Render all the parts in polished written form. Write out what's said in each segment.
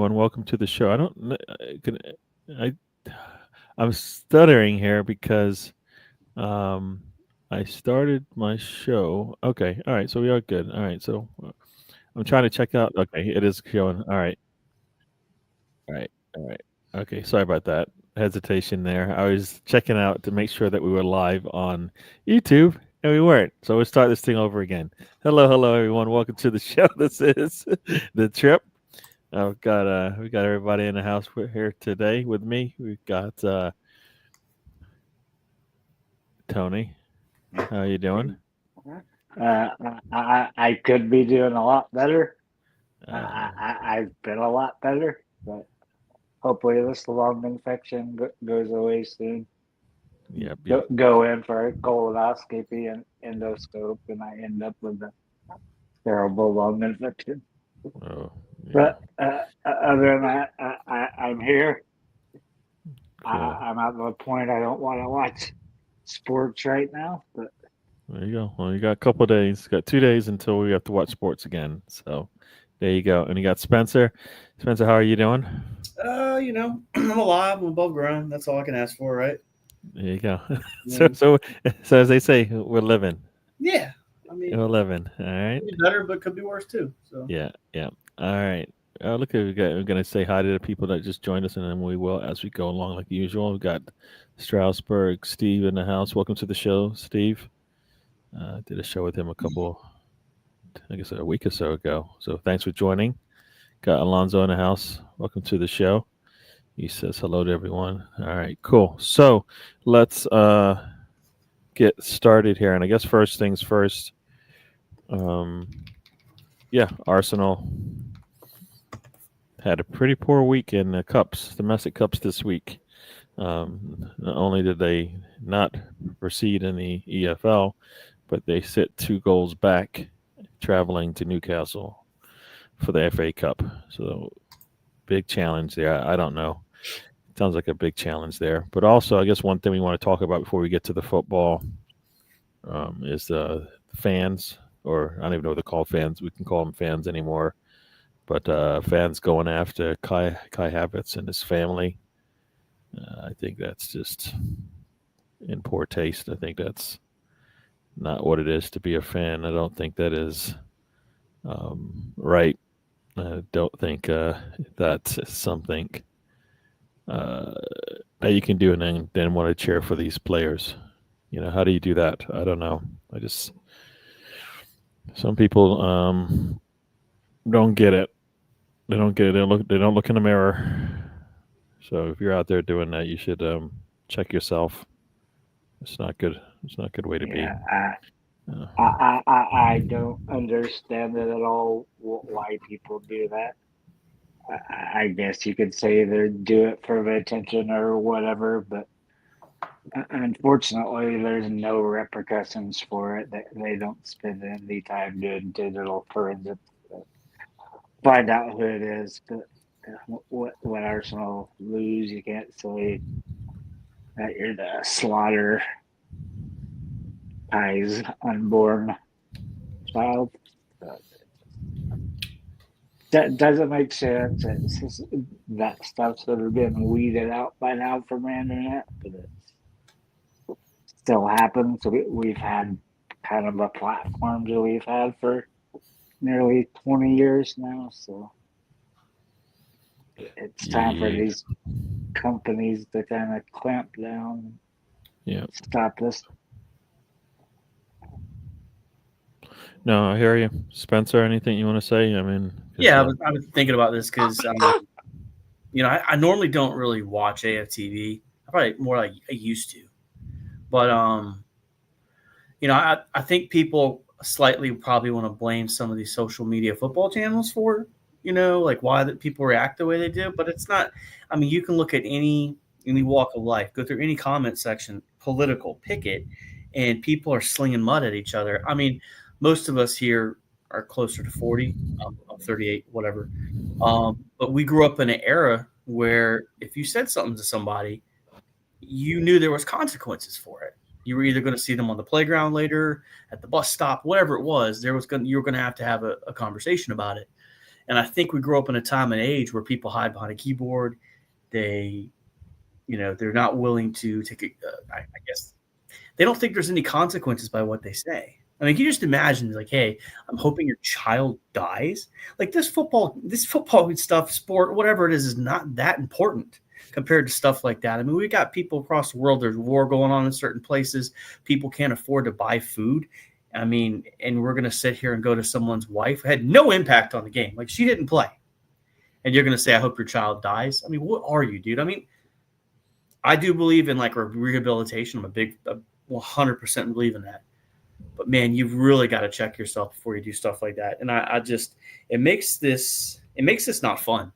everyone. Welcome to the show. I don't. I I'm stuttering here because um I started my show. Okay. All right. So we are good. All right. So I'm trying to check out. Okay, it is showing. All right. All right. All right. Okay. Sorry about that hesitation there. I was checking out to make sure that we were live on YouTube, and we weren't. So we'll start this thing over again. Hello, hello, everyone. Welcome to the show. This is the trip. We got everybody in the house here today with me. We've got Tony. How you doing? I could be doing a lot better. Uh, I've been a lot better, but hopefully this lung infection goes away soon. yep, yep. Go in for a colonoscopy and endoscope, and I end up with a terrible lung infection. Oh, yeah. But other than that, I'm here. Cool. I'm at the point I don't want to watch sports right now, but There you go. Well, you got a couple of days. Got 2 days until we have to watch sports again. So there you go. And you got Spencer. Spencer, how are you doing? I'm alive. I'm above ground. That's all I can ask for, right? There you go. so, Mm, so, so as they say, we're living. yeah. I mean, We're living. All right. could be better, but could be worse too. So, Yeah, yeah. All right. Look, we're going to say hi to the people that just joined us, and then we will as we go along, like usual. We've got Strasburg, Steve in the house. Welcome to the show, Steve. Did a show with him I guess, a week or so ago. So thanks for joining. Got Alonzo in the house. Welcome to the show. He says hello to everyone. All right, cool. So let's get started here. And I guess first things first. Um, yeah, Arsenal had a pretty poor week in the cups, domestic cups this week. Not only did they not proceed in the EFL, but they sit 2 goals back, traveling to Newcastle for the FA Cup. So big challenge there. I don't know. Sounds like a big challenge there. But also, I guess one thing we want to talk about before we get to the football is the fans, or I don't even know what they're called, fans. We can call them fans anymore. But fans going after Kai Havertz and his family. I think that's just in poor taste. I think that's not what it is to be a fan. I don't think that is right. I don't think that's something uh, that you can do and then want to cheer for these players. How do you do that? I don't know. I just some people don't get it. They don't get it. They don't look in the mirror. So if you're out there doing that, you should check yourself. It's not good. It's not a good way to be. yeah, Uh, I don't understand it at all. Why people do that? I guess you could say they do it for the attention or whatever, but unfortunately, there's no repercussions for it. They don't spend any time doing digital forensics to find out who it is. But when Arsenal lose, you can't say that you're the slaughter Kai's unborn child. But that doesn't make sense. It's just, that stuff's that have been weeded out by now from the internet, but it still happens. So we've had kind of a platform that we've had for nearly 20 years now. So it's time for yeah, these companies to kind of clamp down yeah. and stop this. No, I hear you, Spencer. Anything you want to say? I mean, because yeah, I was thinking about this because, I normally don't really watch AFTV. I probably more like I used to, but I think people slightly probably want to blame some of these social media football channels for, like why that people react the way they do. But it's not. I mean, you can look at any walk of life, go through any comment section, political, pick it, and people are slinging mud at each other. I mean, most of us here are closer to 40. I'm 38, whatever. But we grew up in an era where if you said something to somebody, you knew there was consequences for it. You were either going to see them on the playground later, at the bus stop, whatever it was. You were going to have a conversation about it. And I think we grew up in a time and age where people hide behind a keyboard. They, they're not willing to take I guess they don't think there's any consequences by what they say. I mean, can you just imagine, like, hey, I'm hoping your child dies? Like, this football stuff, sport, whatever it is not that important compared to stuff like that. I mean, we got people across the world. There's war going on in certain places. People can't afford to buy food. I mean, and we're going to sit here and go to someone's wife who had no impact on the game. Like, she didn't play. And you're going to say, I hope your child dies? I mean, what are you, dude? I mean, I do believe in, like, rehabilitation. I'm a 100% believe in that. But, man, you've really got to check yourself before you do stuff like that. And I just – it makes this not fun.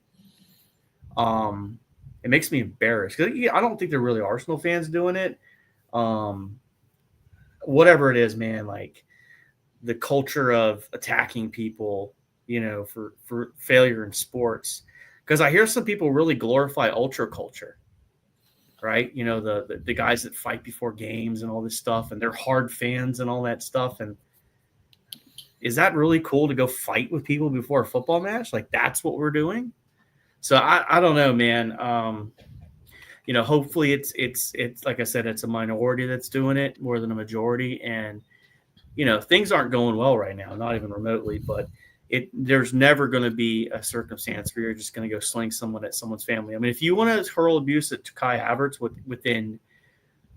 It makes me embarrassed. Because I don't think there really are Arsenal fans doing it. Whatever it is, man, like the culture of attacking people, for failure in sports. Because I hear some people really glorify ultra culture. Right, the guys that fight before games and all this stuff, and they're hard fans and all that stuff. And is that really cool to go fight with people before a football match? Like, that's what we're doing. So I don't know, man. Hopefully it's like I said, it's a minority that's doing it more than a majority. And things aren't going well right now, not even remotely. But there's never going to be a circumstance where you're just going to go sling someone at someone's family. I mean, if you want to hurl abuse at Kai Havertz within,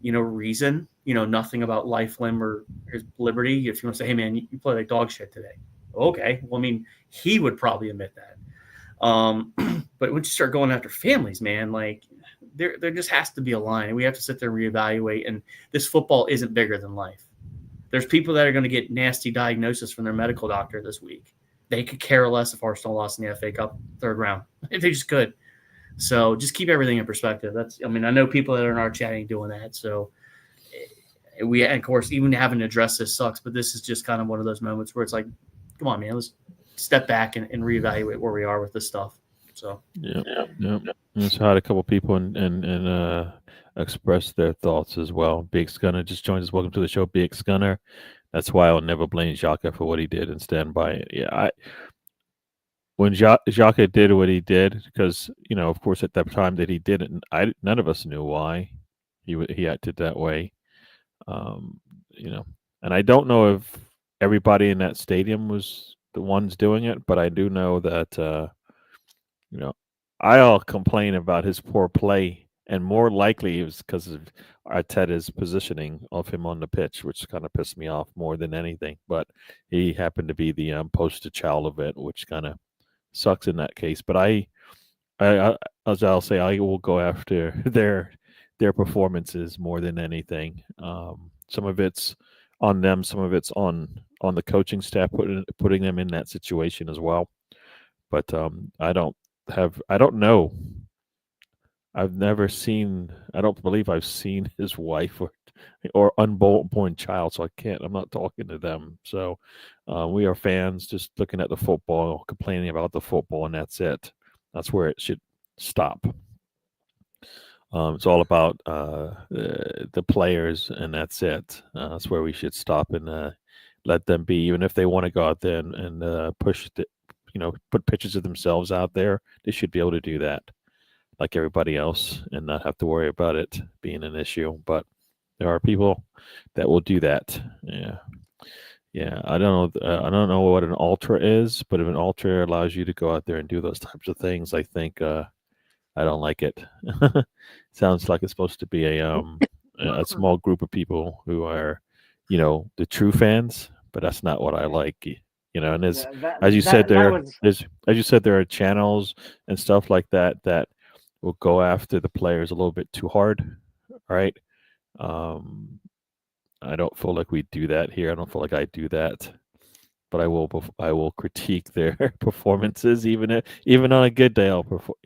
reason, nothing about life, limb, or his liberty. If you want to say, hey, man, you play like dog shit today. Okay. Well, I mean, he would probably admit that. But once you start going after families, man, like there just has to be a line, and we have to sit there and reevaluate. And this football isn't bigger than life. There's people that are going to get nasty diagnosis from their medical doctor this week. They could care less if Arsenal lost in the FA Cup third round. They just could. So just keep everything in perspective. I know people that are in our chatting doing that. So of course, even having to address this sucks, but this is just kind of one of those moments where it's like, come on, man, let's step back and reevaluate where we are with this stuff. So yeah. I just had a couple people and express their thoughts as well. Big Scunner just joined us. Welcome to the show, Big Scunner. That's why I'll never blame Xhaka for what he did and stand by it. Yeah, when Xhaka did what he did, because of course at that time that he did it, none of us knew why he acted that way. And I don't know if everybody in that stadium was the ones doing it, but I do know that I'll complain about his poor play. And more likely it was because of Arteta's positioning of him on the pitch, which kind of pissed me off more than anything. But he happened to be the poster child of it, which kind of sucks in that case. But I, as I'll say, I will go after their performances more than anything. Some of it's on them, some of it's on the coaching staff putting them in that situation as well. But I don't know. I've never seen. I don't believe I've seen his wife or unborn child, so I'm not talking to them. So we are fans, just looking at the football, complaining about the football, and that's it. That's where it should stop. It's all about the players, and that's it. That's where we should stop and let them be. Even if they want to go out there and push, put pictures of themselves out there, they should be able to do that, like everybody else, and not have to worry about it being an issue. But there are people that will do that. Yeah. I don't know what an ultra is, but if an ultra allows you to go out there and do those types of things, I think I don't like it. Sounds like it's supposed to be a small group of people who are, the true fans, but that's not what I like. And as you said, there are channels and stuff like that will go after the players a little bit too hard, right? I don't feel like we do that here. I don't feel like I do that, but I will critique their performances, even on a good day. I'll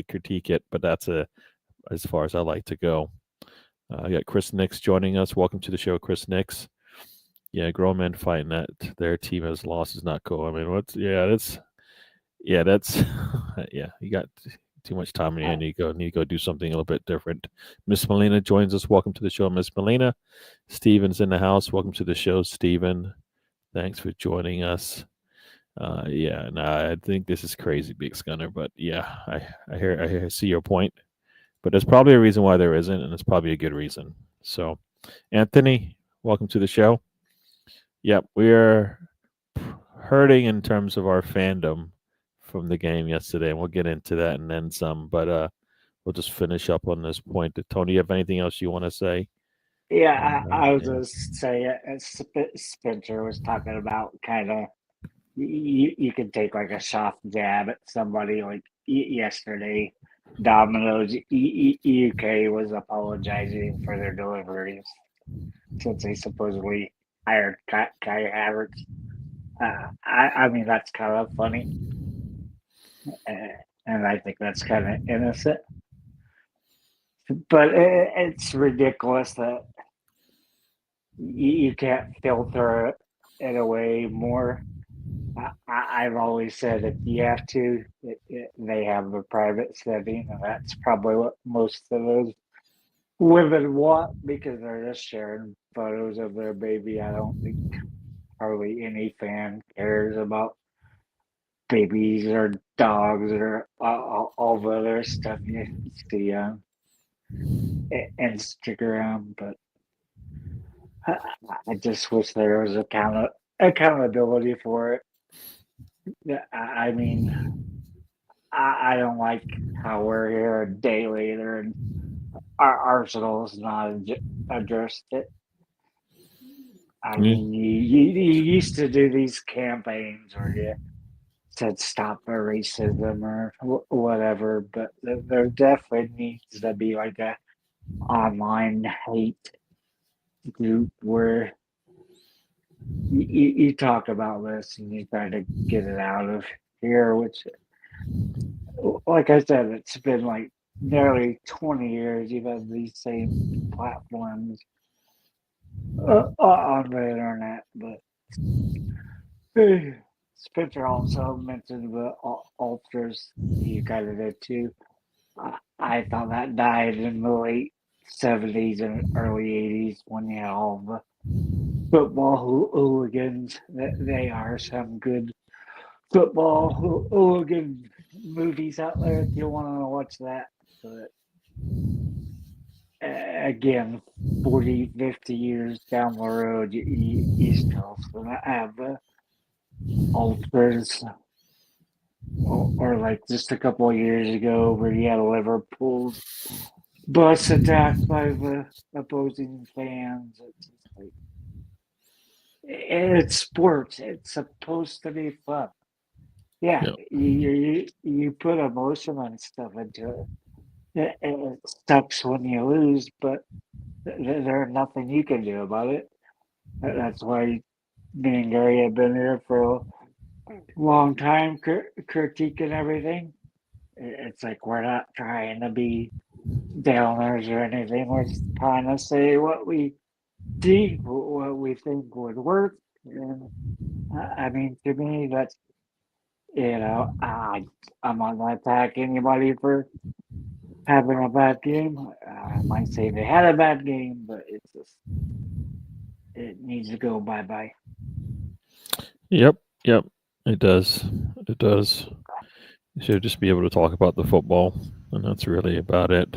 critique it, but that's as far as I like to go. I got Chris Nix joining us. Welcome to the show, Chris Nix. Yeah, grown men fighting that their team has lost is not cool. I mean, that's you got too much time in your hand. You need to go do something a little bit different. Miss Melina joins us. Welcome to the show, Miss Melina. Steven's in the house. Welcome to the show, Steven. Thanks for joining us. Yeah, no, I think this is crazy, Big Gunner. But yeah, I see your point. But there's probably a reason why there isn't, and it's probably a good reason. So, Anthony, welcome to the show. Yep, we are hurting in terms of our fandom from the game yesterday, and we'll get into that and then some. But we'll just finish up on this point. Tony, you have anything else you want to say? Yeah, I was Yeah. just saying, Spencer was talking about kind of you could take like a soft jab at somebody like yesterday. Domino's UK was apologizing for their deliveries since they supposedly hired Kai Havertz. I mean, that's kind of funny. And I think that's kind of innocent. But it's ridiculous that you can't filter it away more. I've always said if you have to, they have a private setting, and that's probably what most of those women want because they're just sharing photos of their baby. I don't think hardly any fan cares about babies or dogs or all the other stuff you see on Instagram. But I just wish there was accountability for it. I mean, I don't like how we're here a day later and our Arsenal's not addressed it. I mean, you used to do these campaigns where you said stop racism or whatever, but there definitely needs to be like a online hate group where you talk about this and you try to get it out of here, which, like I said, it's been like nearly 20 years you've had these same platforms on the internet. But Spencer also mentioned the ultras. You kind of did too. I thought that died in the late 70s and early 80s when you had all the football hooligans. They are some good football hooligan movies out there if you want to watch that. But again, 40, 50 years down the road, you still have the ultras. Or like just a couple of years ago where you had a Liverpool bus attacked by the opposing fans. It's just like, it's sports. It's supposed to be fun. Yeah, you put emotion and stuff into it. It sucks when you lose, but there's nothing you can do about it. That's why me and Gary have been here for a long time, critiquing everything. It's like we're not trying to be downers or anything. We're just trying to say what we see, what we think would work. And I mean, to me, that's, I'm not going to attack anybody for having a bad game. I might say they had a bad game, but it's just, it needs to go bye-bye. Yep. It does. It does. You should just be able to talk about the football, and that's really about it.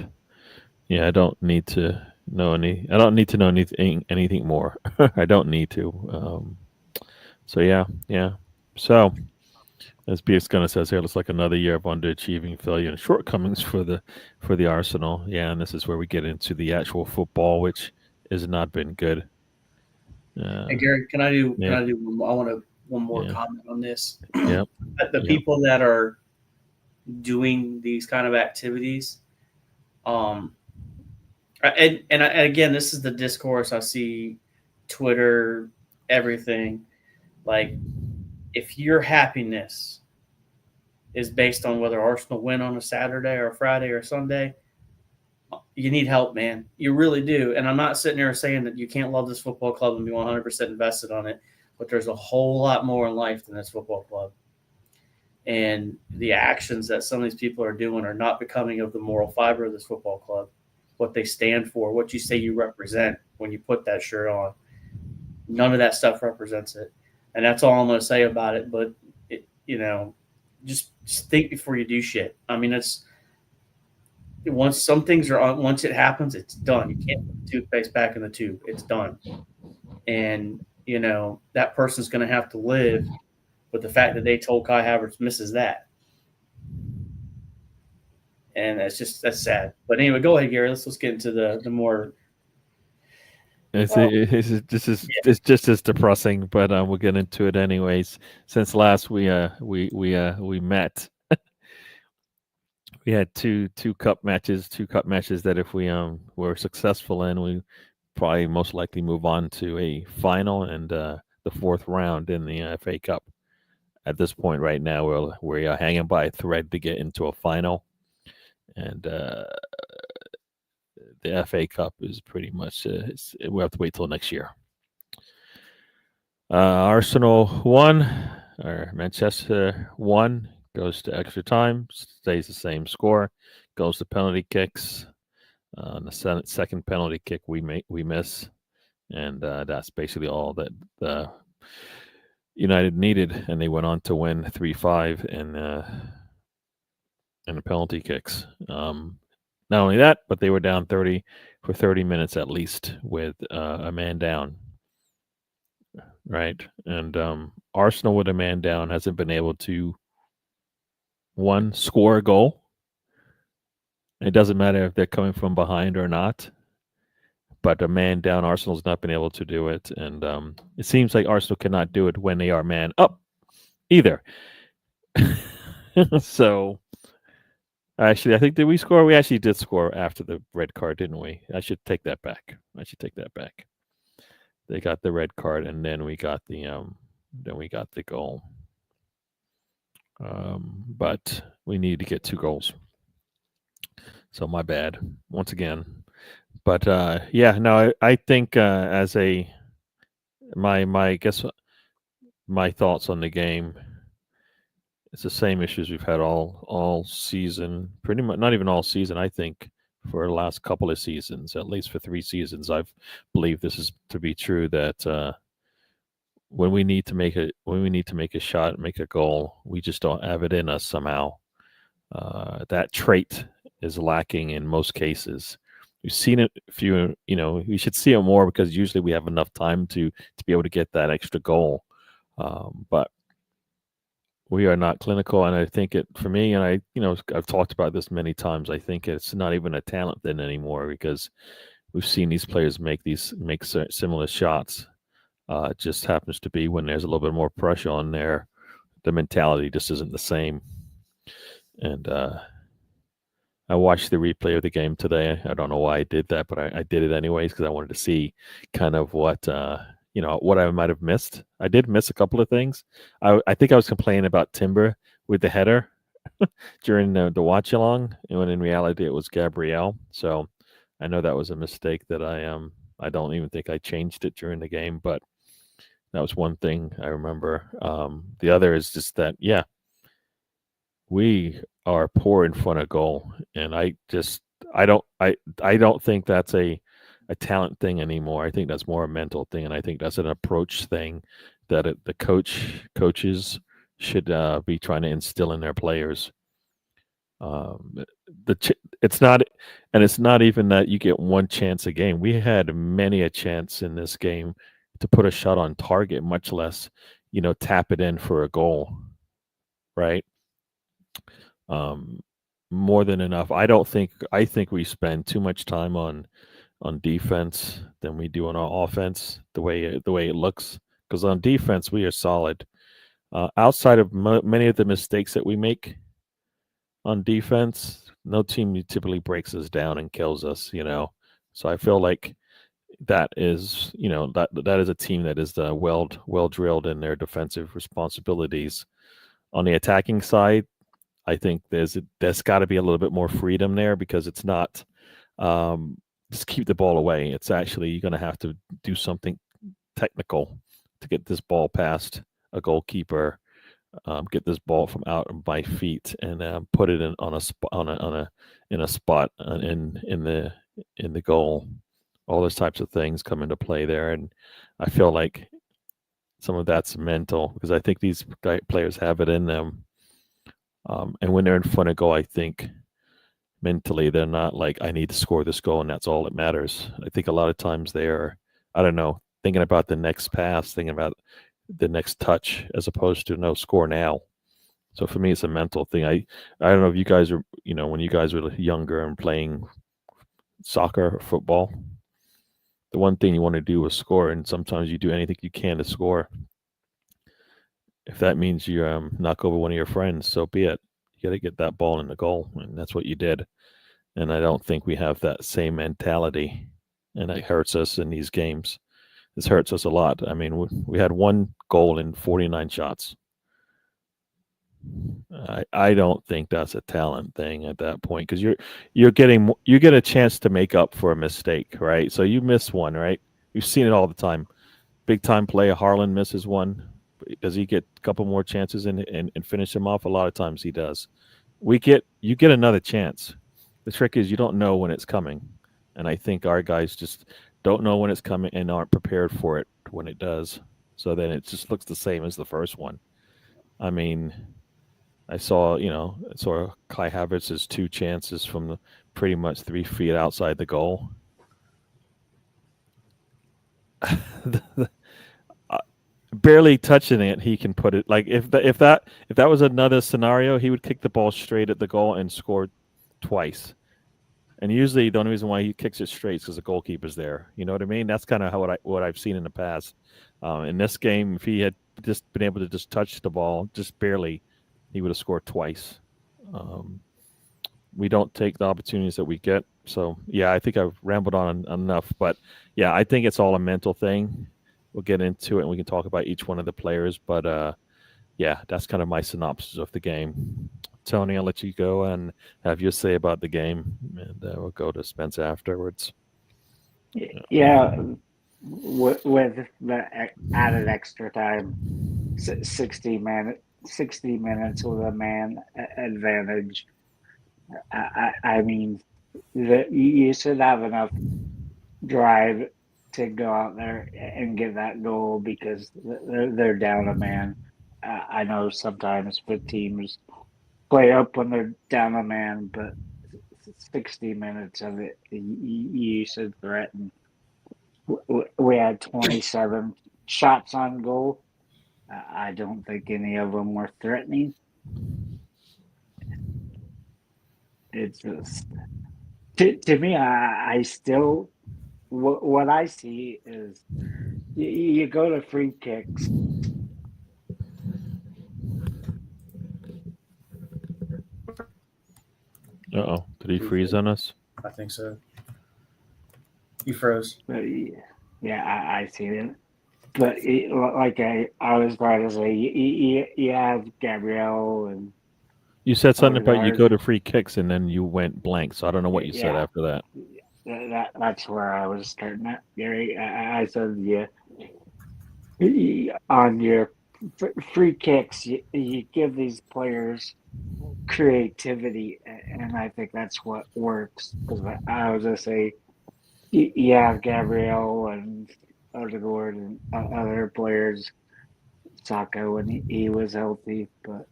Yeah, I don't need to know anything more. I don't need to. So yeah. So as BX Gunner says here, looks like another year of underachieving, failure, and shortcomings for the Arsenal. Yeah, and this is where we get into the actual football, which has not been good. Hey Gary, can I do? Yeah. Can I do? I want one more comment on this. Yep. The people that are doing these kind of activities, and again, this is the discourse I see, Twitter, everything. Like, if your happiness is based on whether Arsenal win on a Saturday or a Friday or Sunday, you need help, man. You really do. And I'm not sitting there saying that you can't love this football club and be 100% invested on it, but there's a whole lot more in life than this football club. And the actions that some of these people are doing are not becoming of the moral fiber of this football club, what they stand for, what you say you represent when you put that shirt on. None of that stuff represents it. And that's all I'm going to say about it. But just think before you do shit. I mean, it's once some things are on, once it happens, it's done. You can't put the toothpaste back in the tube. It's done. And, that person's going to have to live with the fact that they told Kai Havertz misses that. And that's sad. But anyway, go ahead, Gary. Let's get into the more. It's just as depressing, but we'll get into it anyways. Since last we met, we had two cup matches that if we were successful in, we probably most likely move on to a final and the fourth round in the FA Cup. At this point, right now, we're hanging by a thread to get into a final, and the FA Cup is pretty much we have to wait till next year. Arsenal won, or Manchester won, goes to extra time, stays the same score, goes to penalty kicks. The second penalty kick we miss, and that's basically all that United needed, and they went on to win 3-5 in the penalty kicks. Not only that, but they were down 30 for 30 minutes at least with a man down. Right, and Arsenal with a man down hasn't been able to score a goal. It doesn't matter if they're coming from behind or not. But a man down, Arsenal's not been able to do it. And it seems like Arsenal cannot do it when they are man up either. So, actually, I think, did we score? We actually did score after the red card, didn't we? I should take that back. They got the red card, and then we got the goal. But we need to get 2 goals. So my bad once again. But I think as my thoughts on the game, it's the same issues we've had all season, pretty much. Not even all season, I think, for the last couple of seasons, at least for 3 seasons, I've believed this is to be true, that when we need to make a shot, make a goal, we just don't have it in us somehow. That trait is lacking in most cases. We've seen it we should see it more, because usually we have enough time to be able to get that extra goal. But we are not clinical, and I think for me, and I've talked about this many times, I think it's not even a talent thing anymore, because we've seen these players make similar shots. It just happens to be when there's a little bit more pressure on there, the mentality just isn't the same. And I watched the replay of the game today. I don't know why I did that, but I did it anyways, because I wanted to see kind of what I might have missed. I did miss a couple of things. I think I was complaining about Timber with the header during the watch along, when in reality it was Gabriel. So I know that was a mistake that I don't even think I changed it during the game, but that was one thing I remember. The other is just that, we are poor in front of goal, and I don't think that's a talent thing anymore. I think that's more a mental thing, and I think that's an approach thing that the coaches should be trying to instill in their players. It's not even that you get one chance a game. We had many a chance in this game to put a shot on target, much less tap it in for a goal, right? More than enough. I think we spend too much time on defense than we do on our offense, the way it looks, because on defense we are solid. Outside of many of the mistakes that we make on defense, no team typically breaks us down and kills us, So I feel like that is that is a team that is well drilled in their defensive responsibilities. On the attacking side, I think there's got to be a little bit more freedom there, because it's not just keep the ball away. It's actually, you're going to have to do something technical to get this ball past a goalkeeper, get this ball from out of my feet, and put it in a spot in the goal. All those types of things come into play there, and I feel like some of that's mental because I think these players have it in them. And when they're in front of goal, I think mentally they're not like, I need to score this goal and that's all that matters. I think a lot of times they are, I don't know, thinking about the next pass, thinking about the next touch as opposed to no, score now. So for me, it's a mental thing. I don't know if you guys are, when you guys were younger and playing soccer or football, the one thing you want to do is score, and sometimes you do anything you can to score. If that means you knock over one of your friends, so be it. You got to get that ball in the goal, and that's what you did. And I don't think we have that same mentality, and it hurts us in these games. This hurts us a lot. I mean, we had one goal in 49 shots. I don't think that's a talent thing at that point because you get a chance to make up for a mistake, right? So you miss one, right? We've seen it all the time. Big time player Harlan misses one. Does he get a couple more chances and finish him off? A lot of times he does. You get another chance. The trick is you don't know when it's coming, and I think our guys just don't know when it's coming and aren't prepared for it when it does. So then it just looks the same as the first one. I mean, I saw Kai Havertz's two chances from pretty much 3 feet outside the goal. Barely touching it, he can put it. Like if that was another scenario, he would kick the ball straight at the goal and score twice. And usually, the only reason why he kicks it straight is because the goalkeeper's there. You know what I mean? That's kind of what I've seen in the past. In this game, if he had just been able to just touch the ball, just barely, he would have scored twice. We don't take the opportunities that we get. So, yeah, I think I've rambled on enough. But, yeah, I think it's all a mental thing. We'll get into it, and we can talk about each one of the players. But, yeah, that's kind of my synopsis of the game. Tony, I'll let you go and have your say about the game, and we'll go to Spence afterwards. Yeah, with the added extra time, 60 minutes with a man advantage. I mean, you should have enough drive to go out there and get that goal because they're down a man. I know sometimes with teams play up when they're down a man, but 60 minutes of it, you should threaten. We had 27 shots on goal. I don't think any of them were threatening. It's just, to me, I still, what I see is you go to free kicks. Uh-oh. Did he freeze on us? I think so. He froze. Yeah, I see it. But like I was trying to say, you have Gabrielle and You said something about you Odegaard. go to free kicks and then you went blank, so I don't know what you said Yeah. after that. That's where I was starting at, Gary. I said, yeah, on your free kicks, you give these players creativity, and I think that's what works. Because I was gonna say, you have Gabrielle and Odegaard and other players, Saka when he was healthy, but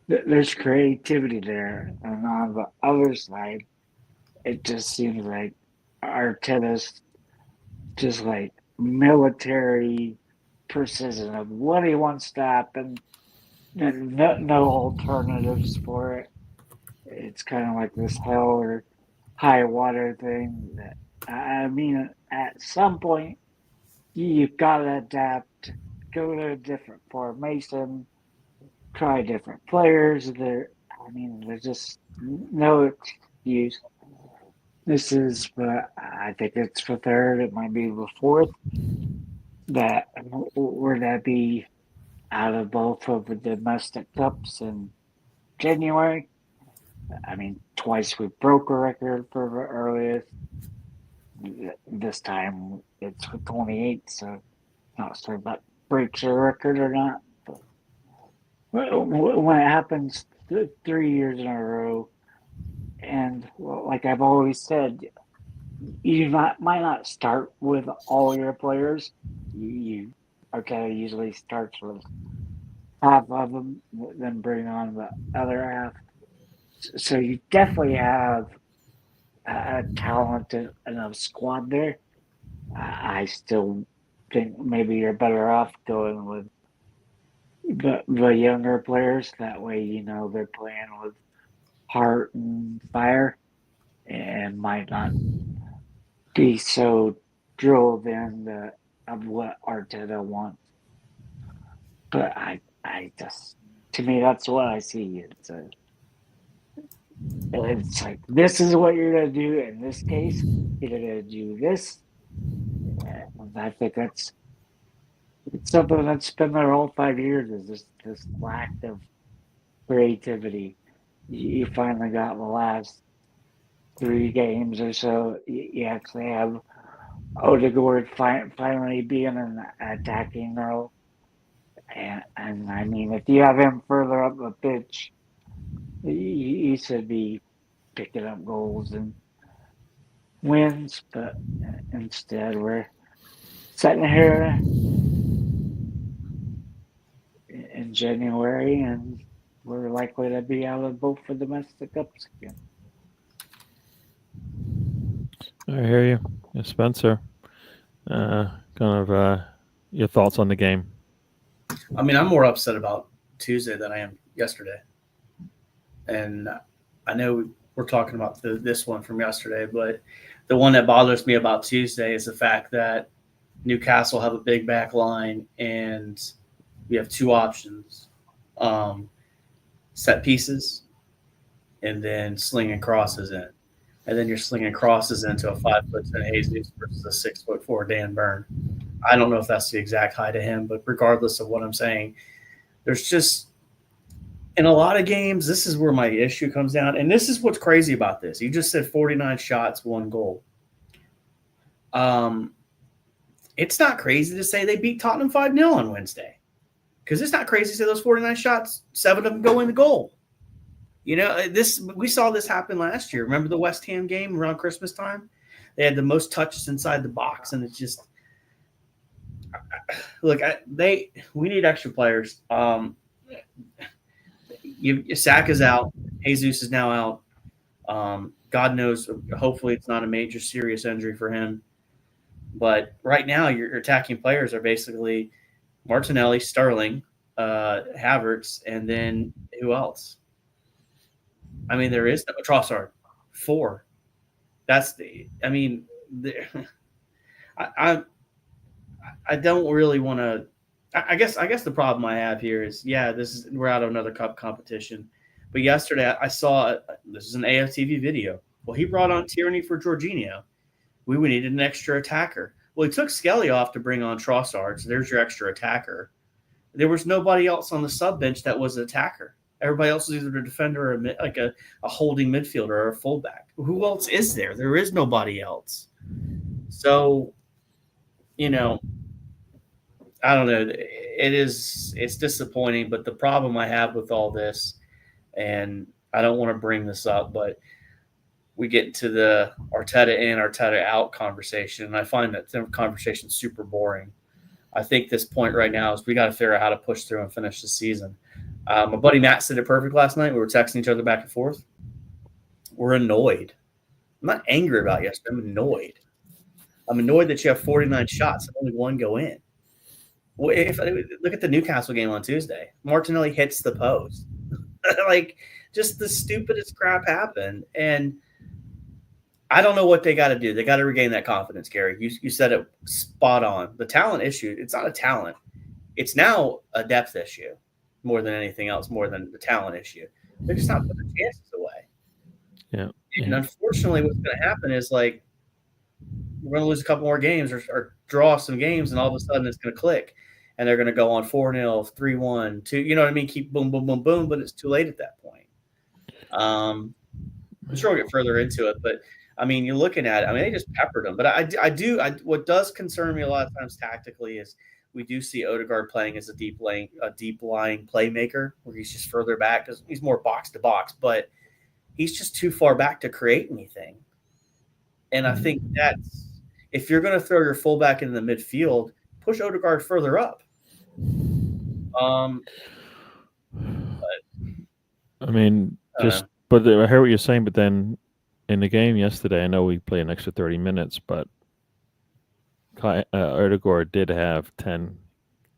there's creativity there, and on the other side, it just seems like Arteta's just like military precision of what he wants to happen, and no alternatives for it. It's kind of like this hell or high water thing. That I mean, at some point, you've got to adapt, go to a different formation, try different players. There's just no excuse. This is, but I think it's the third. It might be the fourth. That would that be out of both of the domestic cups in January? I mean, twice we broke a record for the earliest. This time it's 28, so not sure if that breaks a record or not. But when it happens 3 years in a row, and like I've always said, you might not start with all your players. You okay, usually starts with half of them, then bring on the other half. So you definitely have a talented enough squad there. I still think maybe you're better off going with the younger players. That way, they're playing with heart and fire and might not be so drilled in of what Arteta wants. But I just, to me, that's what I see. It's like, this is what you're going to do in this case. You're going to do this. And I think it's something that's been there all 5 years, is this lack of creativity. You finally got the last 3 games or so. You actually have Odegaard finally being an attacking role. And I mean, if you have him further up the pitch, he should be picking up goals and wins. But instead, we're sitting here in January, and we're likely to be out of both for domestic cups again. I hear you. Yeah, Spencer, your thoughts on the game? I mean, I'm more upset about Tuesday than I am yesterday. And I know we're talking about this one from yesterday, but the one that bothers me about Tuesday is the fact that Newcastle have a big back line and we have 2 options, set pieces and then slinging crosses in. And then you're slinging crosses into a 5'10" Jesus versus a 6'4" Dan Burn. I don't know if that's the exact height of him, but regardless of what I'm saying, there's just, in a lot of games, this is where my issue comes down. And this is what's crazy about this. You just said 49 shots, 1 goal. It's not crazy to say they beat Tottenham 5-0 on Wednesday, because it's not crazy to say those 49 shots, 7 of them go in the goal. We saw this happen last year. Remember the West Ham game around Christmas time? They had the most touches inside the box, and it's just look. We need extra players. Saka's out. Jesus is now out. God knows. Hopefully, it's not a major serious injury for him. But right now, your attacking players are basically Martinelli, Sterling, Havertz, and then who else? I mean, there is no Trossard, 4. That's the. I mean, I don't really want to. I guess the problem I have here is, we're out of another cup competition. But yesterday I saw this is an AFTV video. Well, he brought on Tierney for Jorginho. We needed an extra attacker. Well, he took Skelly off to bring on Trossard. So there's your extra attacker. There was nobody else on the sub bench that was an attacker. Everybody else was either a defender or a holding midfielder or a fullback. Who else is there? There is nobody else. So, I don't know. It's disappointing, but the problem I have with all this, and I don't want to bring this up, but we get into the Arteta in, Arteta out conversation, and I find that conversation super boring. I think this point right now is we got to figure out how to push through and finish the season. My buddy Matt said it perfect last night. We were texting each other back and forth. We're annoyed. I'm not angry about yesterday. I'm annoyed. I'm annoyed that you have 49 shots and only 1 go in. Well, look at the Newcastle game on Tuesday. Martinelli hits the post. Just the stupidest crap happened. And I don't know what they got to do. They got to regain that confidence, Gary. You said it spot on. The talent issue, it's not a talent. It's now a depth issue more than anything else, more than the talent issue. They're just not putting the chances away. Yeah. And unfortunately, what's going to happen is we're going to lose a couple more games or draw some games, and all of a sudden it's going to click. And they're going to go on 4-0, 3-1, 2. You know what I mean? Keep boom, boom, boom, boom, but it's too late at that point. I'm sure we'll get further into it, but I mean, you're looking at it. I mean, they just peppered them. But what does concern me a lot of times tactically is we do see Odegaard playing as a deep lying playmaker, where he's just further back because he's more box to box, but he's just too far back to create anything. And I think that's, if you're going to throw your fullback into the midfield, push Odegaard further up. I mean, but I hear what you're saying. But then in the game yesterday, I know we played an extra 30 minutes, but Odegaard did have 10.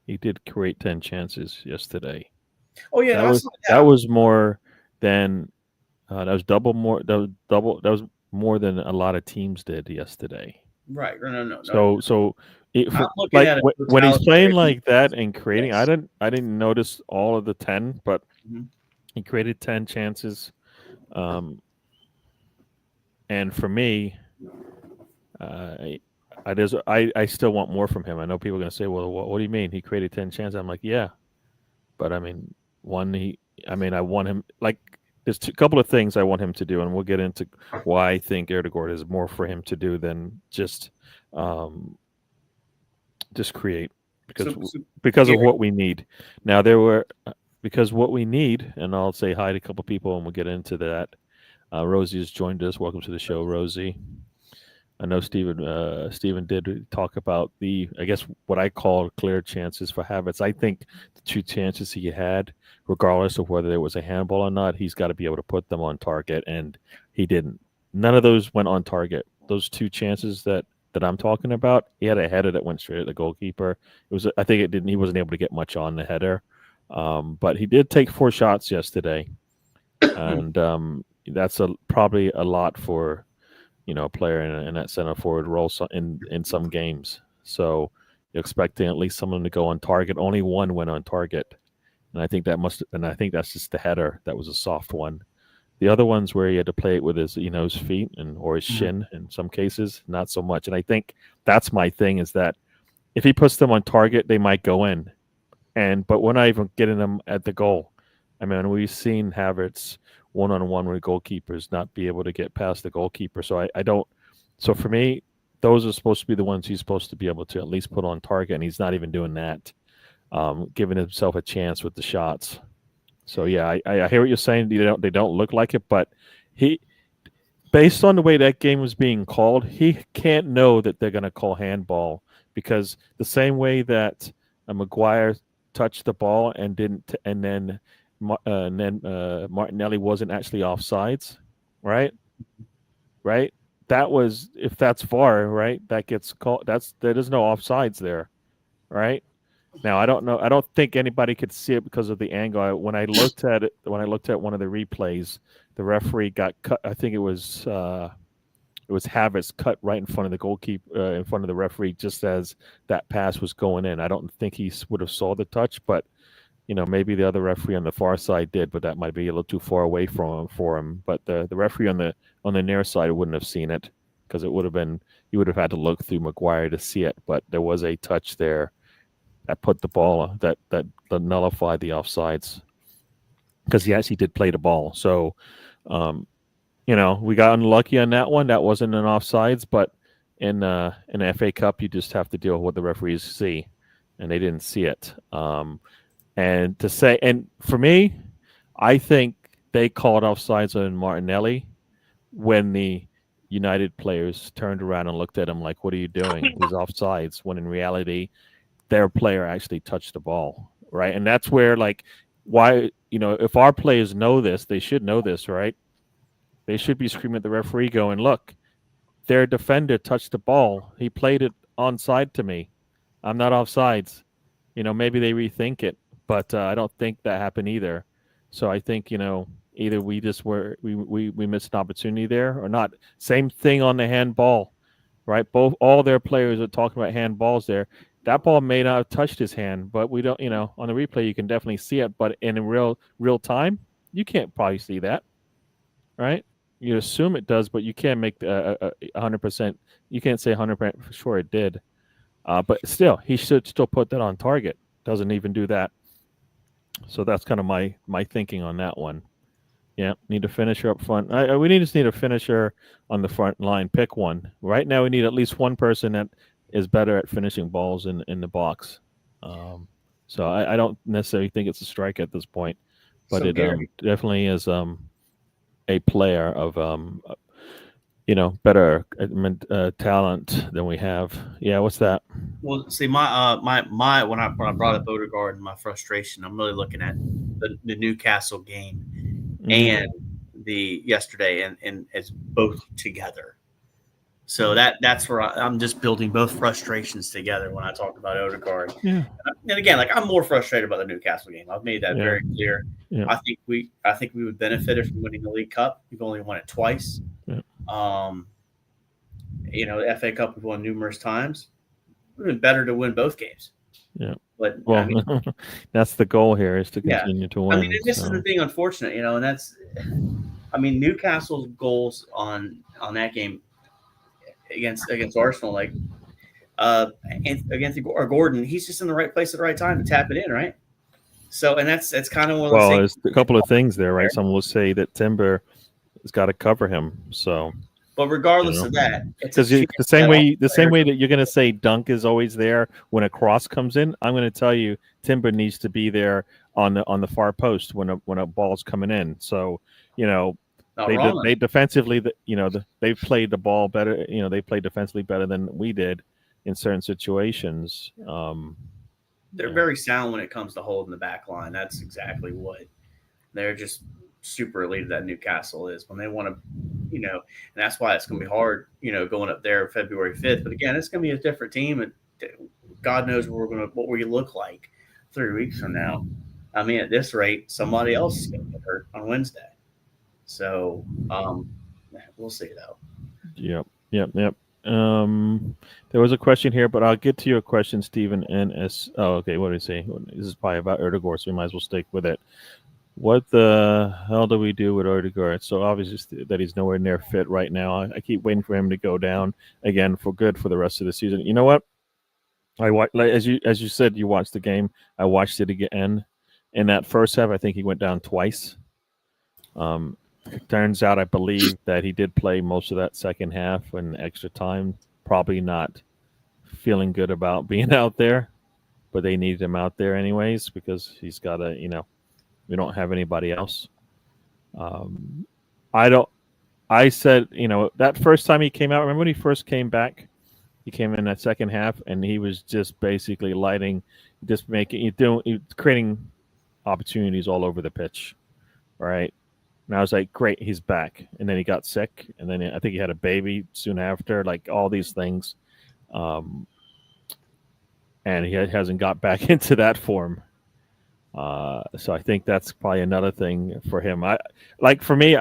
He did create 10 chances yesterday. Oh yeah, that was more than that was double more. That was more than a lot of teams did yesterday. Right. No. So like when he's playing like that and creating, yes. I didn't notice all of the 10, but he created 10 chances. And for me, I still want more from him. I know people are going to say, well, what do you mean? He created 10 chances. I'm like, yeah. But I mean, I want him, like, there's a couple of things I want him to do, and we'll get into why I think Odegaard is more for him to do than just create, because of what we need. Now because what we need, and I'll say hi to a couple of people, and we'll get into that. Rosie has joined us. Welcome to the show, Rosie. I know Stephen did talk about I guess what I call clear chances for Havertz. I think the 2 chances he had, regardless of whether there was a handball or not, he's got to be able to put them on target, and he didn't. None of those went on target. Those 2 chances that I'm talking about, he had a header that went straight at the goalkeeper. I think he wasn't able to get much on the header, but he did take 4 shots yesterday, and that's probably a lot for a player in that center forward role in some games. So you're expecting at least someone to go on target. Only 1 went on target, and I think that's just the header. That was a soft one. The other ones where he had to play it with his his feet or his shin in some cases, not so much. And I think that's my thing, is that if he puts them on target, they might go in. But we're not even getting them at the goal. I mean, we've seen Havertz one-on-one with goalkeepers not be able to get past the goalkeeper. So I don't. So for me, those are supposed to be the ones he's supposed to be able to at least put on target, and he's not even doing that, giving himself a chance with the shots. So yeah, I hear what you're saying. They don't look like it, but based on the way that game was being called, he can't know that they're going to call handball, because the same way that Maguire touched the ball and didn't, and then Martinelli wasn't actually offsides, right? Right. That was, if that's VAR, right? That gets called. There is no offsides there, right? Now I don't know. I don't think anybody could see it because of the angle. When I looked at one of the replays, the referee got cut. I think it was Havertz cut right in front of the goalkeeper, in front of the referee, just as that pass was going in. I don't think he would have saw the touch, but maybe the other referee on the far side did, but that might be a little too far away for him. But the referee on the near side wouldn't have seen it, because it would have been, you would have had to look through Maguire to see it. But there was a touch there that put the ball that nullified the offsides, because he actually did play the ball. So, we got unlucky on that one. That wasn't an offsides, but in an FA Cup, you just have to deal with what the referees see, and they didn't see it. And for me, I think they called offsides on Martinelli when the United players turned around and looked at him like, "What are you doing? He's offsides." When in reality, their player actually touched the ball, right? And that's where, like, why, if our players know this, they should know this, right? They should be screaming at the referee going, "Look, their defender touched the ball. He played it onside to me. I'm not offsides." Maybe they rethink it, but I don't think that happened either. So I think, either we just we missed an opportunity there or not. Same thing on the handball, right? All their players are talking about handballs there. That ball may not have touched his hand, but we don't, on the replay you can definitely see it, but in real time, you can't probably see that, right? You assume it does, but you can't make 100%. You can't say 100% for sure it did. But still, he should still put that on target. Doesn't even do that. So that's kind of my thinking on that one. Yeah, need a finisher up front. We just need a finisher on the front line. Pick one. Right now, we need at least one person that is better at finishing balls in the box. So I don't necessarily think it's a strike at this point, but it definitely is a player of better talent than we have. Yeah, what's that? Well, see, my when I brought up Odegaard and my frustration, I'm really looking at the Newcastle game and the yesterday, and it's both together. So that's where I'm just building both frustrations together when I talk about Odegaard. Yeah. And again, like I'm more frustrated about the Newcastle game. I've made that Yeah. very clear. Yeah. I think we would benefit from winning the League Cup. We've only won it twice. Yeah. The FA Cup we've won numerous times. It would have been better to win both games. Yeah. But Well, that's the goal here, is to continue to win. I mean, this is the thing, unfortunate, and that's, Newcastle's goals on that game against Arsenal, like, and against Gordon, he's just in the right place at the right time to tap it in, right? So, and that's kind of one of those there's a couple of things there, right? Some will say that Timber has got to cover him, so. But regardless of that, because the same way that you're going to say Dunk is always there when a cross comes in, I'm going to tell you Timber needs to be there on the far post when a ball's coming in. So they defensively, they played the ball better. They played defensively better than we did in certain situations. They're very sound when it comes to holding the back line. That's exactly what they're just super elite that Newcastle is when they want to, and that's why it's going to be hard, going up there February 5th. But again, it's going to be a different team, and God knows what we look like 3 weeks from now. I mean, at this rate, somebody else is going to get hurt on Wednesday. So we'll see though. Yep. There was a question here, but I'll get to your question, Stephen. Okay. What did he say? This is probably about Erdegaard, so we might as well stick with it. What the hell do we do with Odegaard? So obviously that he's nowhere near fit right now. I keep waiting for him to go down again for good for the rest of the season. You know what? As you said, you watched the game. I watched it again. In that first half, I think he went down twice. Turns out, I believe that he did play most of that second half and extra time. Probably not feeling good about being out there, but they needed him out there anyways because he's got to, we don't have anybody else. I said, that first time he came out, remember when he first came back? He came in that second half and he was just basically creating opportunities all over the pitch. All right. And I was like, great, he's back. And then he got sick. And then I think he had a baby soon after, like all these things. And he hasn't got back into that form. So I think that's probably another thing for him. For me,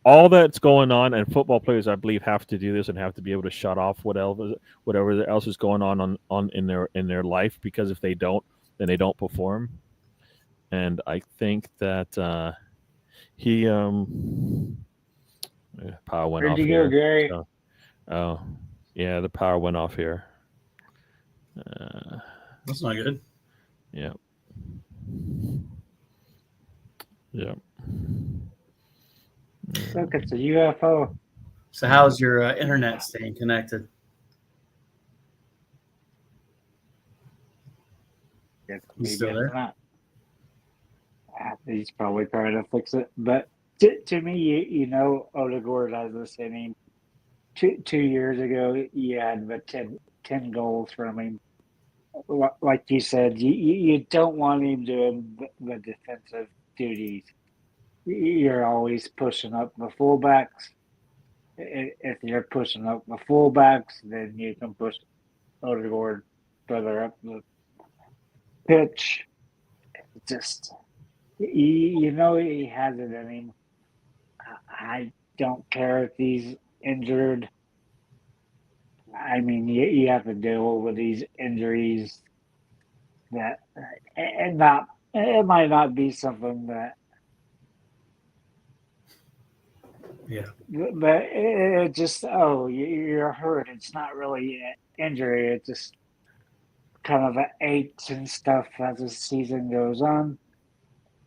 all that's going on, and football players, I believe, have to do this and have to be able to shut off whatever else is going on in their life, because if they don't, then they don't perform. And I think that he power went off here. Gary? So, oh, yeah, the power went off here. That's not good. Yeah. Yeah. Look, it's a UFO. So how's your internet staying connected? You still there? Not. He's probably trying to fix it. But to me, Odegaard has this inning. 2 years ago, you had 10 goals from him. Like you said, you don't want him doing the defensive duties. You're always pushing up the fullbacks. If you're pushing up the fullbacks, then you can push Odegaard further up the pitch. Just, he has it in him. I don't care if he's injured. I mean, you have to deal with these injuries it might not be something that. Yeah. But it just, you're hurt. It's not really an injury. It's just kind of an aches and stuff as the season goes on.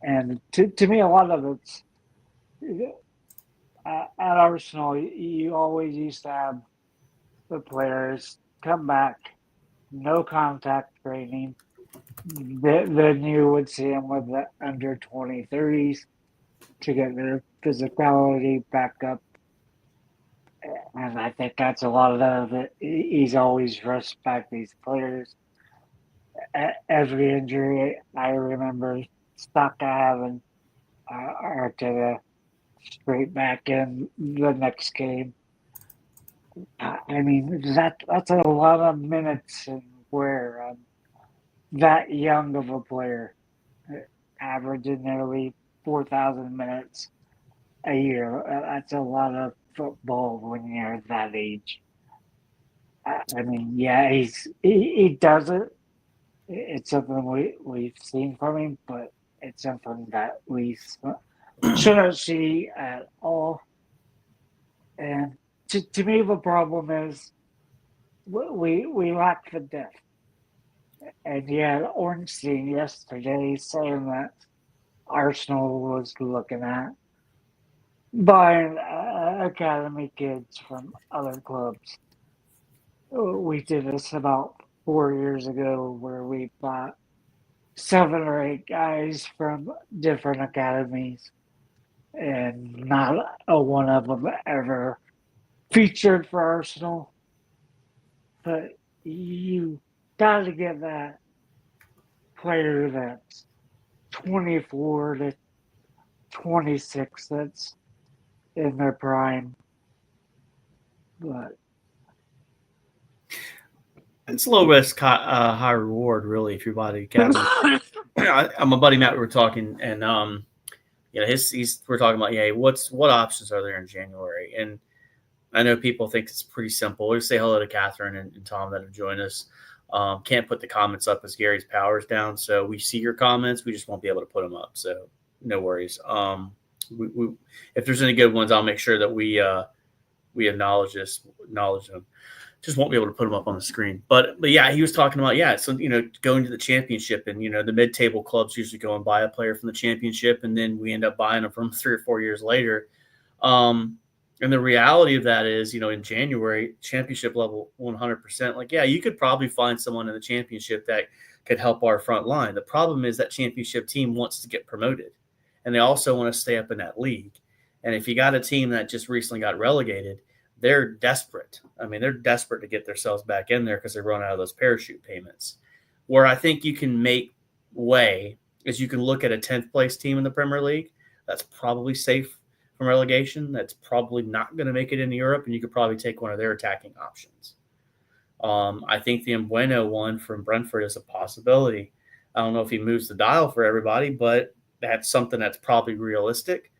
And to me, a lot of it's at Arsenal, you always used to have the players come back, no contact training. Then you would see them with the under 20-30s to get their physicality back up. And I think that's a lot of it. He's always rushed back these players. Every injury I remember stuck having are to the straight back in the next game. I mean, that's a lot of minutes and wear on that young of a player, averaging nearly 4,000 minutes a year. That's a lot of football when you're that age. I mean, yeah, he does it. It's something we've seen from him, but it's something that we shouldn't see at all. And to me, the problem is we lack the depth. And yeah, Ornstein yesterday saying that Arsenal was looking at buying academy kids from other clubs. We did this about 4 years ago where we bought 7 or 8 guys from different academies, and not a one of them ever featured for Arsenal. But you got to get that player that's 24 to 26 that's in their prime. But it's low risk, high reward, really, if you're by the academy. My buddy Matt, we were talking, and we're talking about what options are there in January, and I know people think it's pretty simple. We say hello to Catherine and Tom that have joined us. Can't put the comments up as Gary's power's down, so we see your comments. We just won't be able to put them up, so no worries. If there's any good ones, I'll make sure that we acknowledge them. Just won't be able to put them up on the screen. But yeah, he was talking about, so, going to the championship, and, the mid-table clubs usually go and buy a player from the championship, and then we end up buying them from 3 or 4 years later. And the reality of that is, in January, championship level 100%, you could probably find someone in the championship that could help our front line. The problem is that championship team wants to get promoted, and they also want to stay up in that league. And if you got a team that just recently got relegated, they're desperate. I mean, they're desperate to get themselves back in there because they run out of those parachute payments. Where I think you can make way is you can look at a 10th place team in the Premier League that's probably safe from relegation, that's probably not going to make it into Europe, and you could probably take one of their attacking options. I think the Mbueno one from Brentford is a possibility. I don't know if he moves the dial for everybody, but that's something that's probably realistic.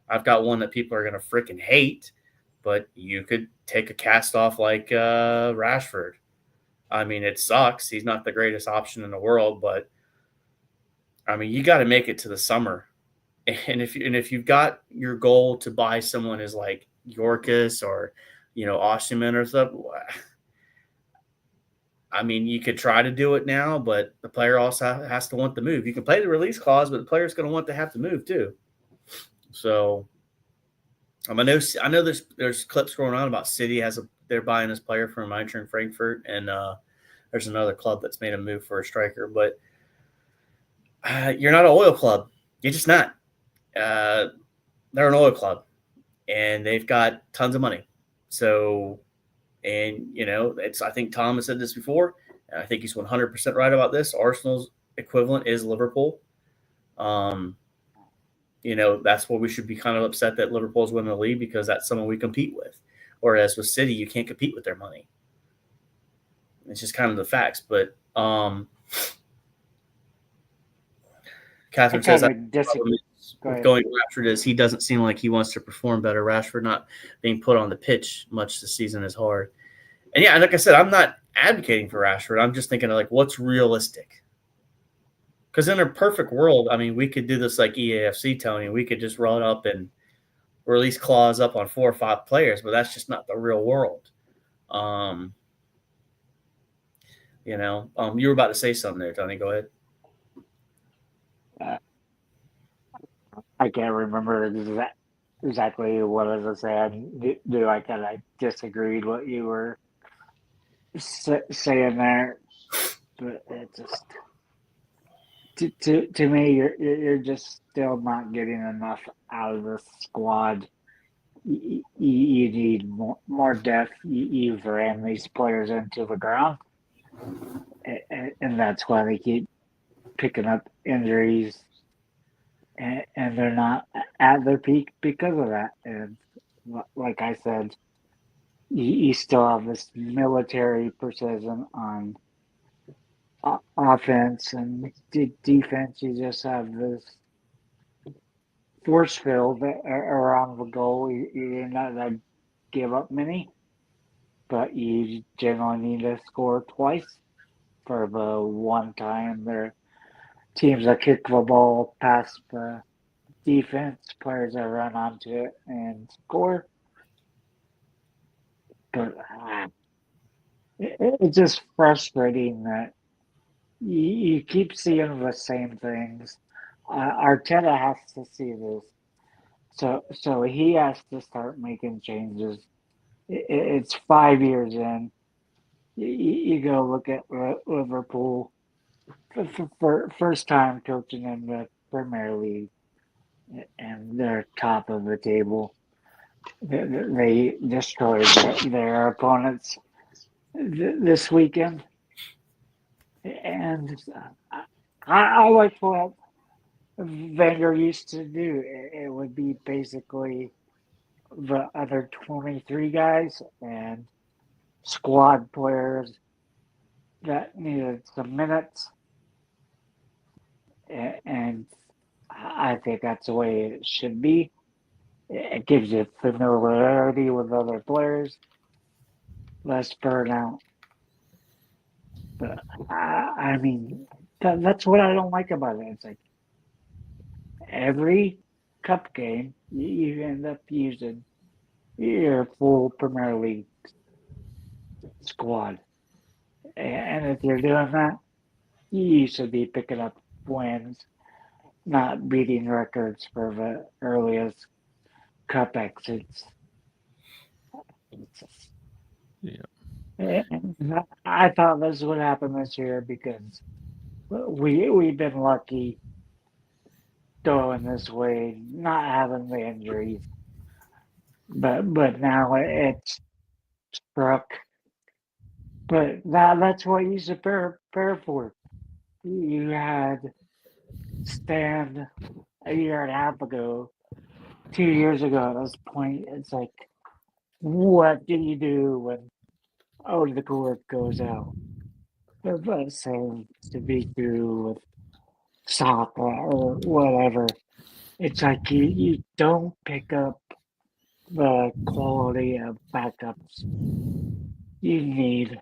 I've got one that people are going to freaking hate, but you could take a cast off like Rashford. I mean, it sucks. He's not the greatest option in the world, but I mean, you got to make it to the summer. And if you've got your goal to buy someone as like Yorkis or, Osimhen or stuff, I mean, you could try to do it now, but the player also has to want the move. You can play the release clause, but the player's going to want to have to move too. So I know there's clips going on about City they're buying this player from Eintracht Frankfurt, and there's another club that's made a move for a striker, but you're not an oil club. You're just not. They're an oil club, and they've got tons of money. So, and I think Tom has said this before, and I think he's 100% right about this. Arsenal's equivalent is Liverpool. That's what we should be kind of upset that Liverpool's winning the league, because that's someone we compete with. Whereas with City, you can't compete with their money. It's just kind of the facts. But Catherine says going Rashford is he doesn't seem like he wants to perform better. Rashford not being put on the pitch much this season is hard. And yeah, like I said, I'm not advocating for Rashford. I'm just thinking of like what's realistic. Because in a perfect world, I mean, we could do this like EAFC, Tony. We could just run up and release clause up on 4 or 5 players, but that's just not the real world. You were about to say something there, Tony. Go ahead. I can't remember exactly what I was saying. Do I kind of disagreed what you were saying there? But it just to me, you're just still not getting enough out of the squad you need more depth. You've ran these players into the ground, and that's why they keep picking up injuries, and they're not at their peak because of that. And like I said, you still have this military precision on offense and defense. You just have this force field around the goal. You're not going to give up many, but you generally need to score twice for the one time their teams that kick the ball past the defense, players that run onto it and score. But it's just frustrating that you keep seeing the same things. Arteta has to see this, so he has to start making changes. It's 5 years in. You go look at Liverpool for first time coaching in the Premier League, and they're top of the table. They destroyed their opponents this weekend, and I like what Wenger used to do. It would be basically the other 23 guys and squad players that needed some minutes, and I think that's the way it should be. It gives you familiarity with other players, less burnout. But I mean, that's what I don't like about it. It's like every cup game, you end up using your full Premier League squad. And if you're doing that, you should be picking up wins, not beating records for the earliest cup exits. Yeah. And I thought this would happen this year because we've been lucky going this way, not having the injuries. But now it's struck. But that's what you should prepare for. You had Stan a year and a half ago, 2 years ago at this point. It's like, what do you do when Odegaard goes out? The same to be true with soccer or whatever. It's like you don't pick up the quality of backups you need,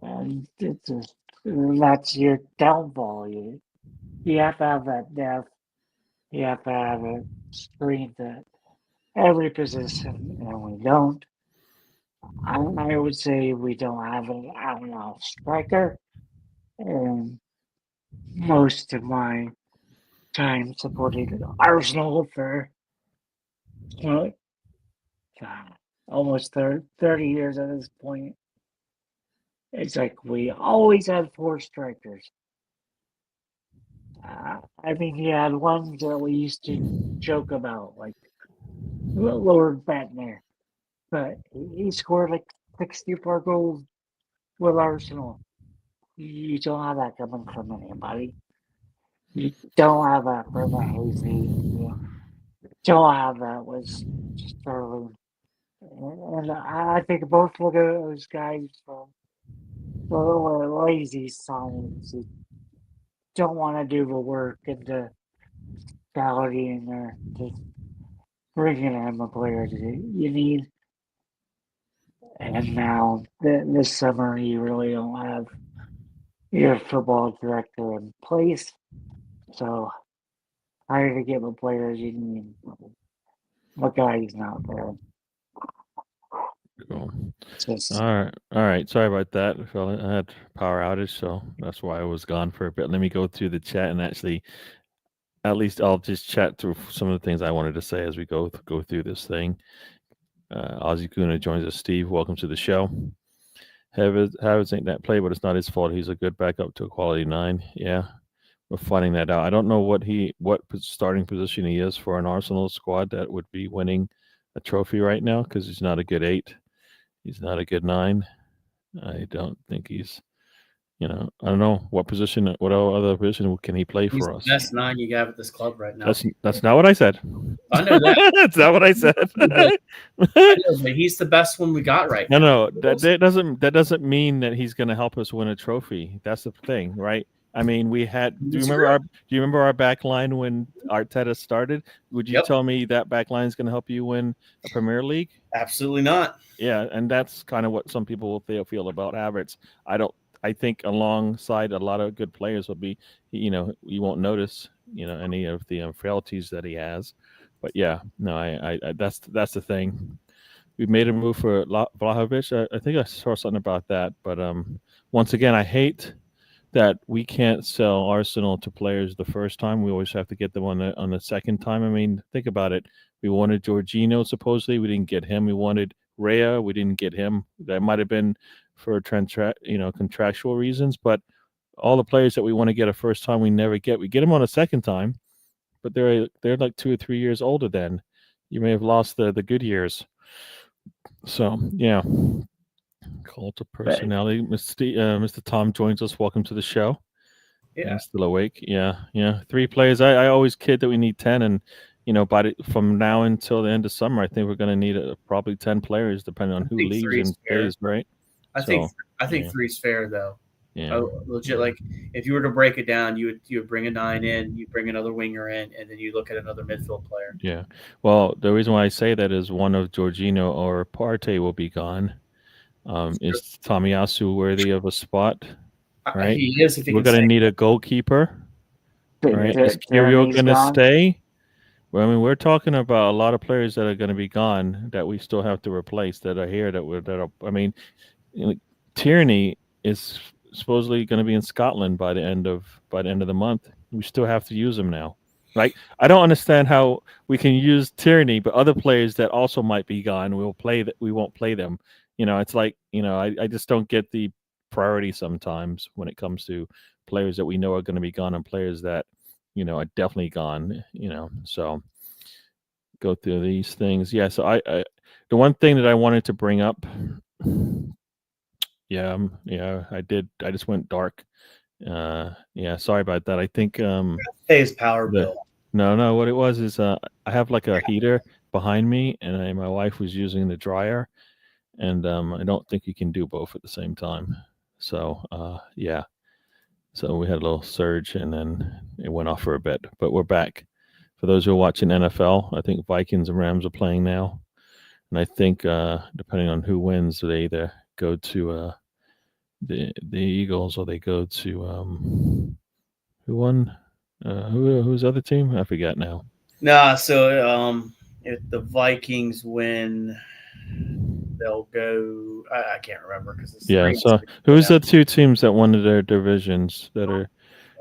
and it's just, that's your downfall. You have to have that depth. You have to have a strength at every position, and we don't. I would say we don't have an out-and-out striker. And most of my time supporting Arsenal for almost 30 years at this point, it's like we always had 4 strikers. I mean, he had ones that we used to joke about, like Lord Bettner, but he scored like 64 goals with Arsenal. You don't have that coming from anybody. You don't have that from the Hazy. You don't have that with Sterling. And I think both look at those guys from lazy signs who don't want to do the work into scouting or just bringing in the players you need. And now this summer, you really don't have your football director in place. So how to get the players you need? The guy's not there. Cool. Just, All right. Sorry about that, fella. I had power outage, so that's why I was gone for a bit. Let me go through the chat and actually, at least I'll just chat through some of the things I wanted to say as we go through this thing. Ozzy Kuna joins us. Steve, welcome to the show. Havertz ain't that play, but it's not his fault. He's a good backup to a quality 9. Yeah. we're finding that out. I don't know what starting position he is for an Arsenal squad that would be winning a trophy right now, because he's not a good 8. He's not a good 9. I don't think he's. I don't know what position. What other position can he play He's for the us? best 9 you got at this club right now. That's not what I said. I know that. That's not what I said. I know, but he's the best one we got right now. No, that doesn't mean that he's going to help us win a trophy. That's the thing, right? I mean, we had. Do you remember our back line when Arteta started? Would you tell me that back line is going to help you win a Premier League? Absolutely not. Yeah, and that's kind of what some people will feel about Havertz. I think alongside a lot of good players will be, you won't notice, any of the frailties that he has. But yeah, no, I that's the thing. We made a move for Vlahovic. I think I saw something about that. But once again, I hate that we can't sell Arsenal to players the first time. We always have to get them on the second time. I mean, think about it. We wanted Jorginho, supposedly. We didn't get him. We wanted Raya. We didn't get him. That might have been for contractual reasons. But all the players that we want to get a first time, we never get. We get them on a second time, but they're like 2 or 3 years older then. You may have lost the good years. So, yeah. Cult of personality. Mr. Tom joins us. Welcome to the show. Yeah. He's still awake. Yeah. 3 players. I always kid that we need 10, and from now until the end of summer, I think we're going to need probably 10 players, depending on who leaves and stays, right? I think 3 is fair, though. Yeah. Legit, like if you were to break it down, you would bring a 9 in, you bring another winger in, and then you look at another midfield player. Yeah. Well, the reason why I say that is one of Jorginho or Partey will be gone. Is Tomiyasu worthy of a spot? Right. He is. If he we're going to need a goalkeeper. Right. Is Kyrgios going to stay? Well, I mean, we're talking about a lot of players that are going to be gone that we still have to replace, that are here. I mean, Tierney is supposedly going to be in Scotland by the end of the month. We still have to use him now. Like, I don't understand how we can use Tierney, but other players that also might be gone, we won't play them. It's like, I just don't get the priority sometimes when it comes to players that we know are going to be gone and players that, are definitely gone, so go through these things. Yeah. So I the one thing that I wanted to bring up, I did. I just went dark. Sorry about that. I think pay his power bill. No, what it was is I have like a heater behind me, and my wife was using the dryer, and I don't think you can do both at the same time. So so we had a little surge, and then it went off for a bit, but we're back. For those who are watching NFL, I think Vikings and Rams are playing now, and I think depending on who wins, they either go to the Eagles or they go to who won? Who's the other team? I forget now. Nah, so if the Vikings win, they'll go. I can't remember because So who's the 2 teams that won their divisions that are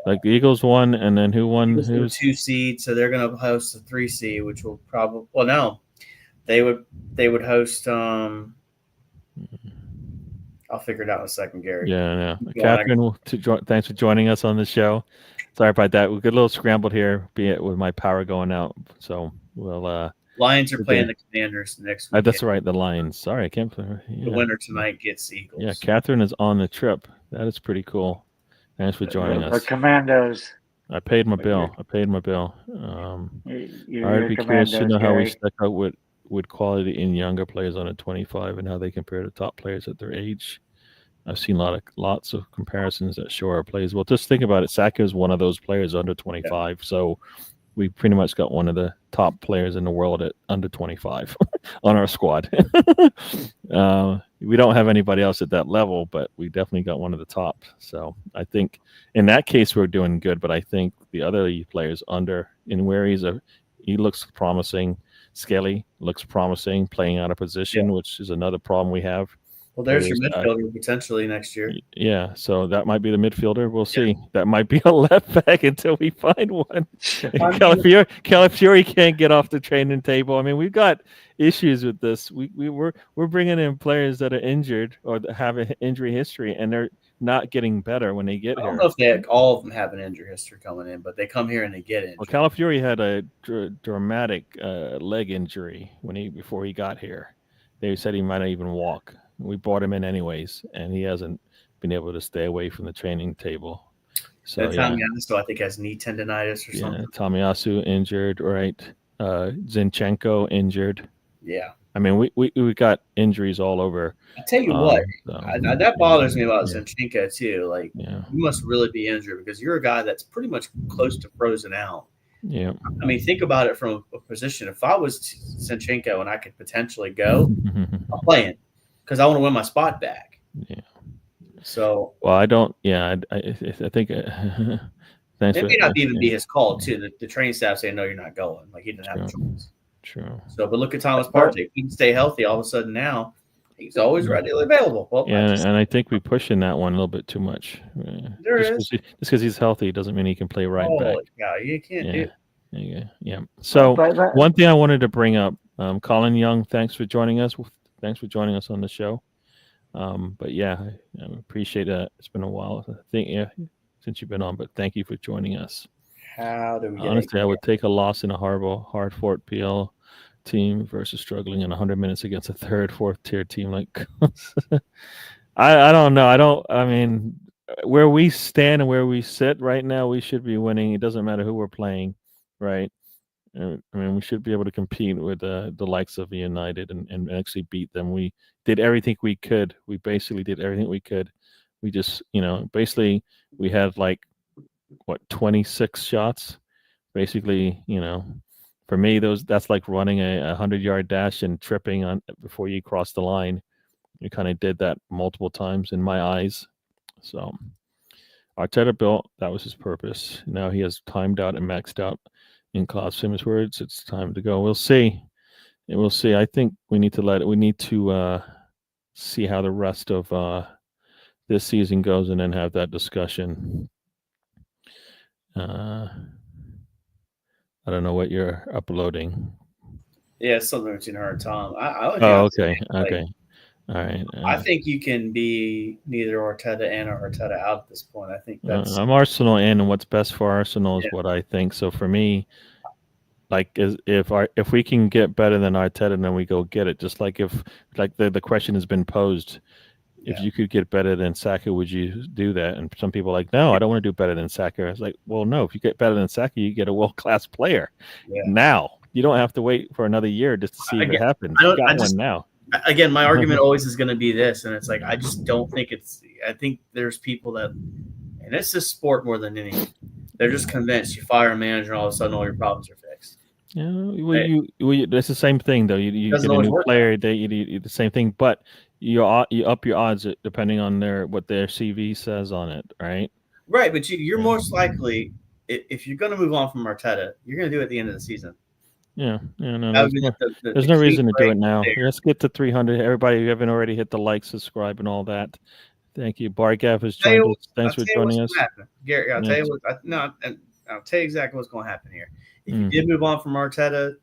like the Eagles won, and then who won? Who's 2 seed? So they're going to host the 3 seed, which will probably. Well, no, they would host. I'll figure it out in a second, Gary. Yeah. Catherine, thanks for joining us on the show. Sorry about that. We got a little scrambled here, be it with my power going out. So we'll. Lions are playing the Commanders next week. That's right, the Lions. Sorry, I can't. The winner tonight gets the Eagles. Yeah, Catherine is on the trip. That is pretty cool. Thanks for joining us. The Commandos. I paid my bill. I'd be curious to know how we stack out with quality in younger players under 25 and how they compare to top players at their age. I've seen lots of comparisons that show our plays. Well, just think about it. Saka is one of those players under 25. So we pretty much got one of the top players in the world at under 25 on our squad. We don't have anybody else at that level, but we definitely got one of the top. So I think in that case, we're doing good. But I think the other players under in where he looks promising. Skelly looks promising, playing out of position, which is another problem we have. Well, there's your midfielder potentially next year. Yeah, so that might be the midfielder. We'll see. That might be a left back until we find one. Calafiori can't get off the training table. I mean, we've got issues with this. We're bringing in players that are injured or that have an injury history, and not getting better when they get I don't here. know if all of them have an injury history coming in, but they come here and they get injured. Well, Calafiori had a dramatic leg injury before he got here. They said he might not even walk. We brought him in anyways, and he hasn't been able to stay away from the training table. So That time, I think has knee tendonitis or something. Tomiyasu injured, right? Zinchenko injured. Yeah. I mean, we got injuries all over. I tell you what, that bothers me about yeah. Zinchenko too. Like, Yeah. you must really be injured because you're a guy that's pretty much close to frozen out. Yeah. I mean, think about it from a position. If I was Zinchenko and I could potentially go, I'm playing because I want to win my spot back. Yeah. So, well, I don't. Yeah, I think. It may not even be his call too. The training staff saying no, you're not going. Like he didn't have a choice. True. So, but look at Thomas Partey. He can stay healthy. All of a sudden now, he's always readily available. Well, and I think we pushing that one a little bit too much. Just because he's healthy doesn't mean he can play right back. Yeah, you can't do. Yeah. So one thing I wanted to bring up, Colin Young, thanks for joining us. Thanks for joining us on the show. But yeah, I appreciate that. It's been a while, I think, since you've been on. But thank you for joining us. How do we get Honestly, I would take a loss in a hard-fought PL team versus struggling in 100 minutes against a third, fourth-tier team like. I don't know. I mean, where we stand and where we sit right now, we should be winning. It doesn't matter who we're playing, right? I mean, we should be able to compete with the likes of United and actually beat them. We did everything we could. We basically did everything we could. We just, basically we had 26 shots. Basically, for me, that's like running a 100-yard dash and tripping on before you cross the line. We kind of did that multiple times in my eyes. So Arteta built, that was his purpose. Now he has timed out and maxed out. In Klaus Simmons' words, it's time to go. We'll see. We'll see. I think we need to see how the rest of this season goes and then have that discussion. I don't know what you're uploading. Yeah, it's something between her and Tom. Okay. Okay. All right. I think you can be neither Arteta in or Arteta out at this point. I think that's. I'm Arsenal in, and what's best for Arsenal is what I think. So for me, if we can get better than Arteta, then we go get it. Just like if the question has been posed, if you could get better than Saka, would you do that? And some people are like, no, I don't want to do better than Saka. It's like, well, no, if you get better than Saka, you get a world-class player. Yeah. Now you don't have to wait for another year just to see if it happens. You got one now. Again, my argument always is going to be this, and it's like I just don't think I think there's people that, and it's just sport more than anything. They're just convinced you fire a manager and all of a sudden all your problems are fixed. Yeah, that's the same thing though. You get a new player, you do the same thing, but you up your odds depending on what their CV says on it, right? Right, but you're most likely, if you're going to move on from Arteta, you're going to do it at the end of the season. No. There's no reason to do it now. Let's get to 300. Everybody who haven't already hit the like, subscribe, and all that. Thank you. Bargav has joined us. Thanks for joining us. Gary, I'll tell you I'll tell you exactly what's going to happen here. If you did move on from Arteta,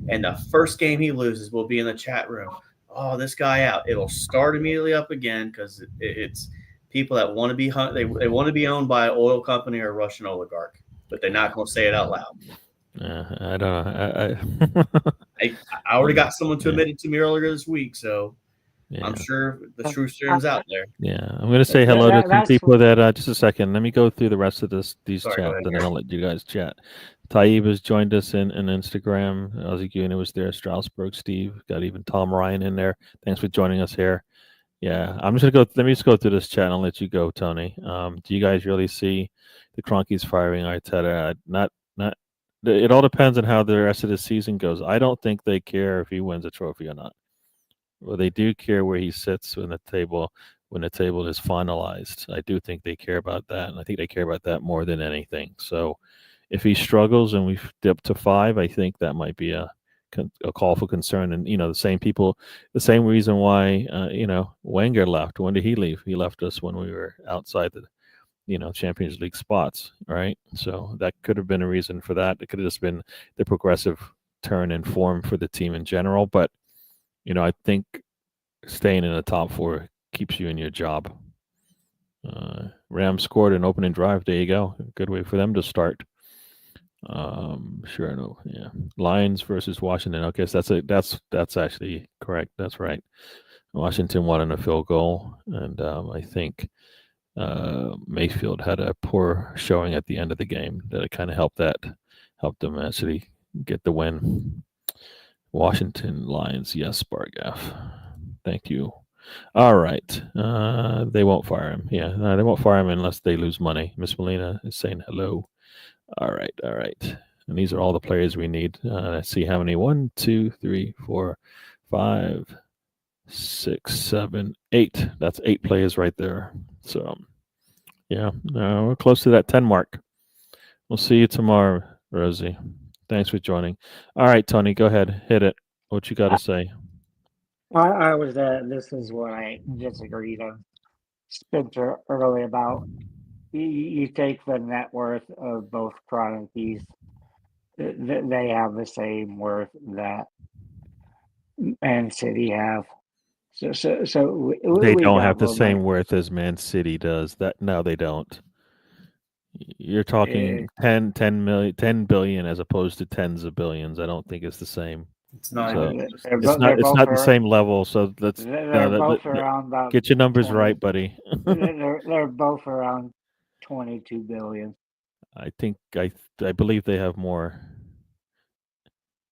and the first game he loses will be in the chat room. Oh, this guy out. It'll start immediately up again because it's people that want to be they want to be owned by an oil company or a Russian oligarch, but they're not going to say it out loud. I don't know. I already got someone to admit it to me earlier this week, so I'm sure the truth seems out there. Yeah, I'm going to say hello to some people that just a second. Let me go through the rest of these chats, and then I'll let you guys chat. Taib has joined us in Instagram. Ozzy Gunn was there. Strasbourg Steve got even Tom Ryan in there. Thanks for joining us here. Yeah, I'm just gonna go. Let me just go through this chat and I'll let you go, Tony. Do you guys really see the Cronkies firing Arteta? Not. It all depends on how the rest of the season goes. I don't think they care if he wins a trophy or not. Well, they do care where he sits when the table is finalized. I do think they care about that, and I think they care about that more than anything. So, if he struggles and we dip to 5, I think that might be a call for concern. And the same reason why Wenger left. When did he leave? He left us when we were outside the Champions League spots, right? So that could have been a reason for that. It could have just been the progressive turn in form for the team in general. But, I think staying in the top 4 keeps you in your job. Rams scored an opening drive. There you go. Good way for them to start. Sure, no, yeah. Lions versus Washington. Okay, so that's actually correct. That's right. Washington won a field goal, and I think Mayfield had a poor showing at the end of the game that it kind of helped them actually get the win. Washington Lions, yes, Bargaff. Thank you. All right. They won't fire him. Yeah, no, they won't fire him unless they lose money. Miss Molina is saying hello. All right, all right. And these are all the players we need. Let's see how many. 1, 2, 3, 4, 5, 6, 7, 8. That's 8 players right there. So, yeah, we're close to that 10 mark. We'll see you tomorrow, Rosie. Thanks for joining. All right, Tony, go ahead. Hit it. What you got to say? I was this is what I disagreed on Spencer early about. You take the net worth of both Kroenkes, they have the same worth that Man City have. So They we don't got have the a little same bit. worth as Man City does. That no, they don't. You're Eh, talking 10 million, 10 billion as opposed to tens of billions. I don't think it's the same. It's not So even. they're it's both not the same level. So let's they're both around about get your numbers 20. right, buddy. They're both around 22 billion. I think I believe they have more.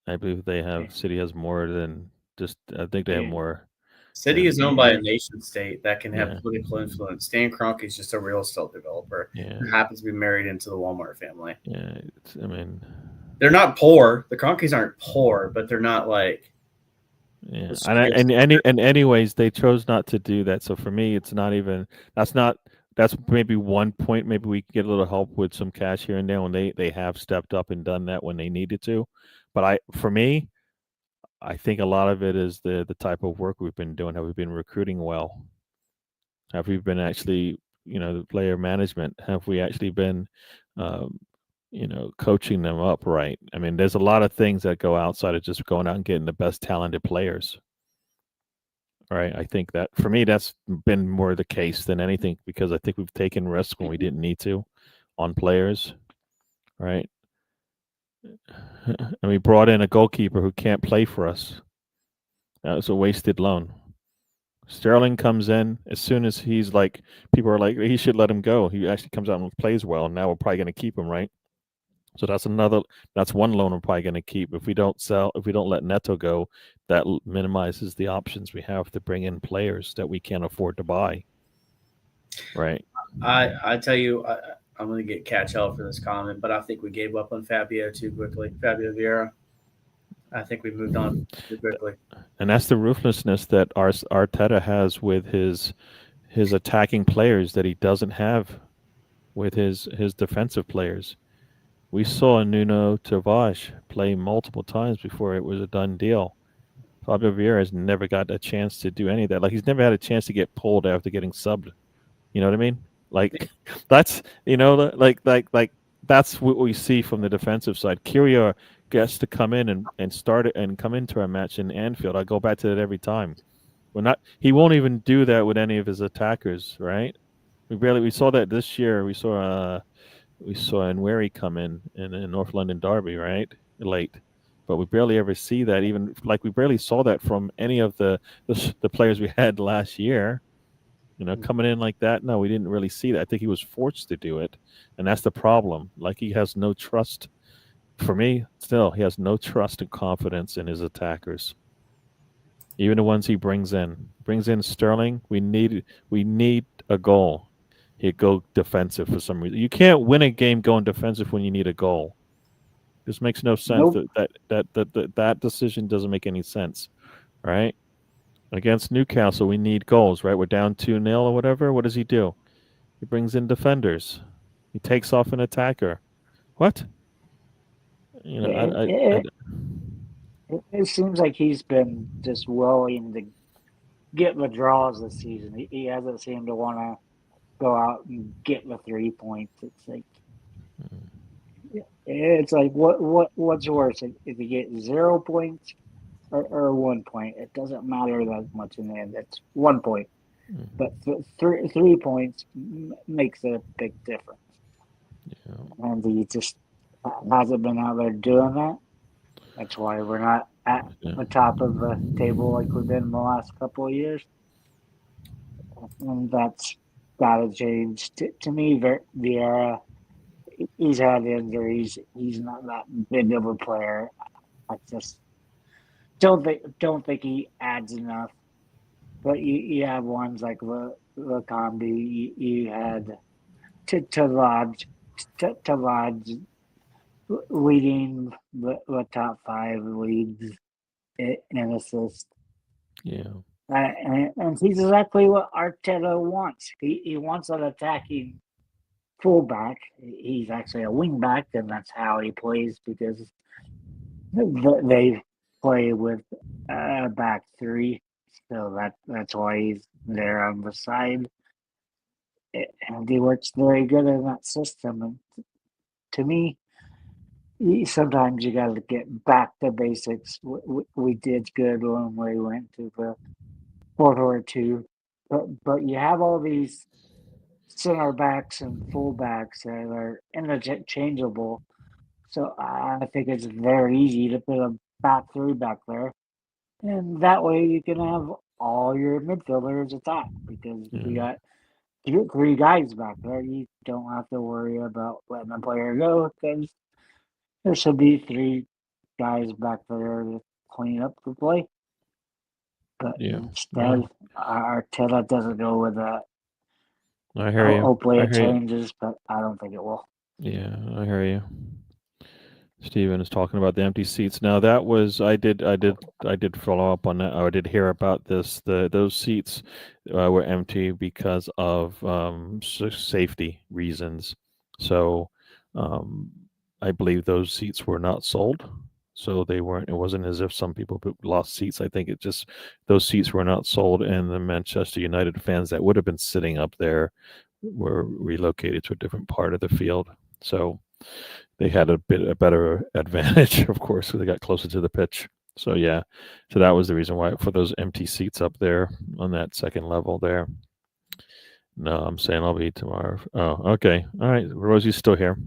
I believe they have City has more than just. I think they have more. City is owned by a Yeah. nation state that can have Yeah. political influence. Stan Kroenke is just a real estate developer Yeah, who happens to be married into the Walmart family. yeah. I mean, They're not poor. The Kroenkes aren't poor, but they're not like. yeah. And anyways, they chose not to do that. So for me, it's not even. That's not. That's maybe one point. Maybe we can get a little help with some cash here and there when they have stepped up and done that when they needed to. But for me, I think a lot of it is the type of work we've been doing. Have we been recruiting well? Have we been actually, the player management? Have we actually been, um, coaching them up right? I mean, there's a lot of things that go outside of just going out and getting the best talented players. Right. I think that for me, that's been more the case than anything because I think we've taken risks when we didn't need to on players. Right. And we brought in a goalkeeper who can't play for us. That was a wasted loan. Sterling comes in as soon as he's like, people are like, he should let him go. He actually comes out and plays well. And now we're probably going to keep him, right? So that's one loan we're probably going to keep. If we don't let Neto go, that minimizes the options we have to bring in players that we can't afford to buy. Right. I tell you, I'm going to get catch hell for this comment, but I think we gave up on Fabio too quickly. Fabio Vieira. I think we moved on too quickly. And that's the ruthlessness that Arteta has with his attacking players that he doesn't have with his defensive players. We saw Nuno Tavares play multiple times before it was a done deal. Fabio Vieira has never got a chance to do any of that. Like he's never had a chance to get pulled after getting subbed. You know what I mean? Like that's like that's what we see from the defensive side. Kyrgios gets to come in and start it and come into our match in Anfield. I go back to that every time. He won't even do that with any of his attackers, right? We saw that this year. We saw Nweri come in North London Derby, right? Late. But we barely ever see that. Even like we barely saw that from any of the players we had last year. Coming in like that. No, we didn't really see that. I think he was forced to do it, and that's the problem. Like he has no trust. For me, still, he has no trust and confidence in his attackers. Even the ones he brings in Sterling. We need a goal. He'd go defensive for some reason. You can't win a game going defensive when you need a goal. This makes no sense. Nope. That decision doesn't make any sense, right? Against Newcastle, we need goals, right? We're down 2-0 or whatever. What does he do? He brings in defenders. He takes off an attacker. What? It seems like he's been just willing to get the draws this season. He hasn't seemed to want to go out and get the 3 points. It's like what's worse, if you get 0 points or 1 point? It doesn't matter that much in the end. It's 1 point. but 3 points makes a big difference. Yeah. And he just hasn't been out there doing that. That's why we're not at the top of the table like we've been in the last couple of years. And that's got to change. To me, Vieira, he's had injuries. He's not that big of a player. I just don't think he adds enough. But you have ones like Lakambi. You had to Lodge leading the top 5 leagues in assists. Yeah. And he's exactly what Arteta wants. He wants an attacking fullback. He's actually a wingback, and that's how he plays because they play with a back 3. So that's why he's there on the side. And he works very good in that system. And to me, sometimes you got to get back to basics. We did good when we went to the 4-4-2, but you have all these center backs and fullbacks that are interchangeable. So I think it's very easy to put a back 3 back there, and that way you can have all your midfielders attack because you got 3 guys back there. You don't have to worry about letting a player go because there should be 3 guys back there to clean up the play. But instead, Arteta doesn't go with that. I hear you. Hopefully I it hear you. changes, but I don't think it will. Yeah, I hear you. Steven is talking about the empty seats. Now that was I did follow up on that. I did hear about this. Those seats were empty because of safety reasons. So I believe those seats were not sold. So they weren't. It wasn't as if some people lost seats. I think it just those seats were not sold, and the Manchester United fans that would have been sitting up there were relocated to a different part of the field. So they had a better advantage, of course, so they got closer to the pitch. So yeah, so that was the reason why for those empty seats up there on that second level there. No, I'm saying I'll be tomorrow. Oh, okay, all right. Rosie's still here.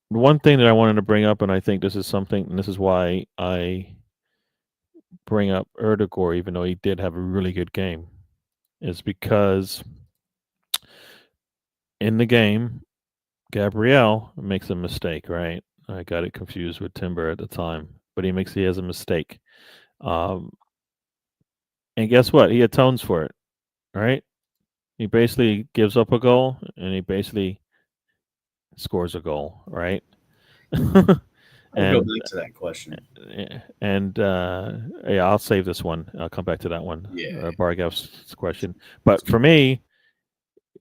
One thing that I wanted to bring up, and I think this is something, and this is why I bring up Erdegaard, even though he did have a really good game, is because in the game, Gabriel makes a mistake, right? I got it confused with Timber at the time, but he has a mistake. And guess what? He atones for it, right? He basically gives up a goal and he basically scores a goal, right? I'll go back to that question. And yeah, I'll save this one. I'll come back to that one. Yeah. Bargav's question. But for me,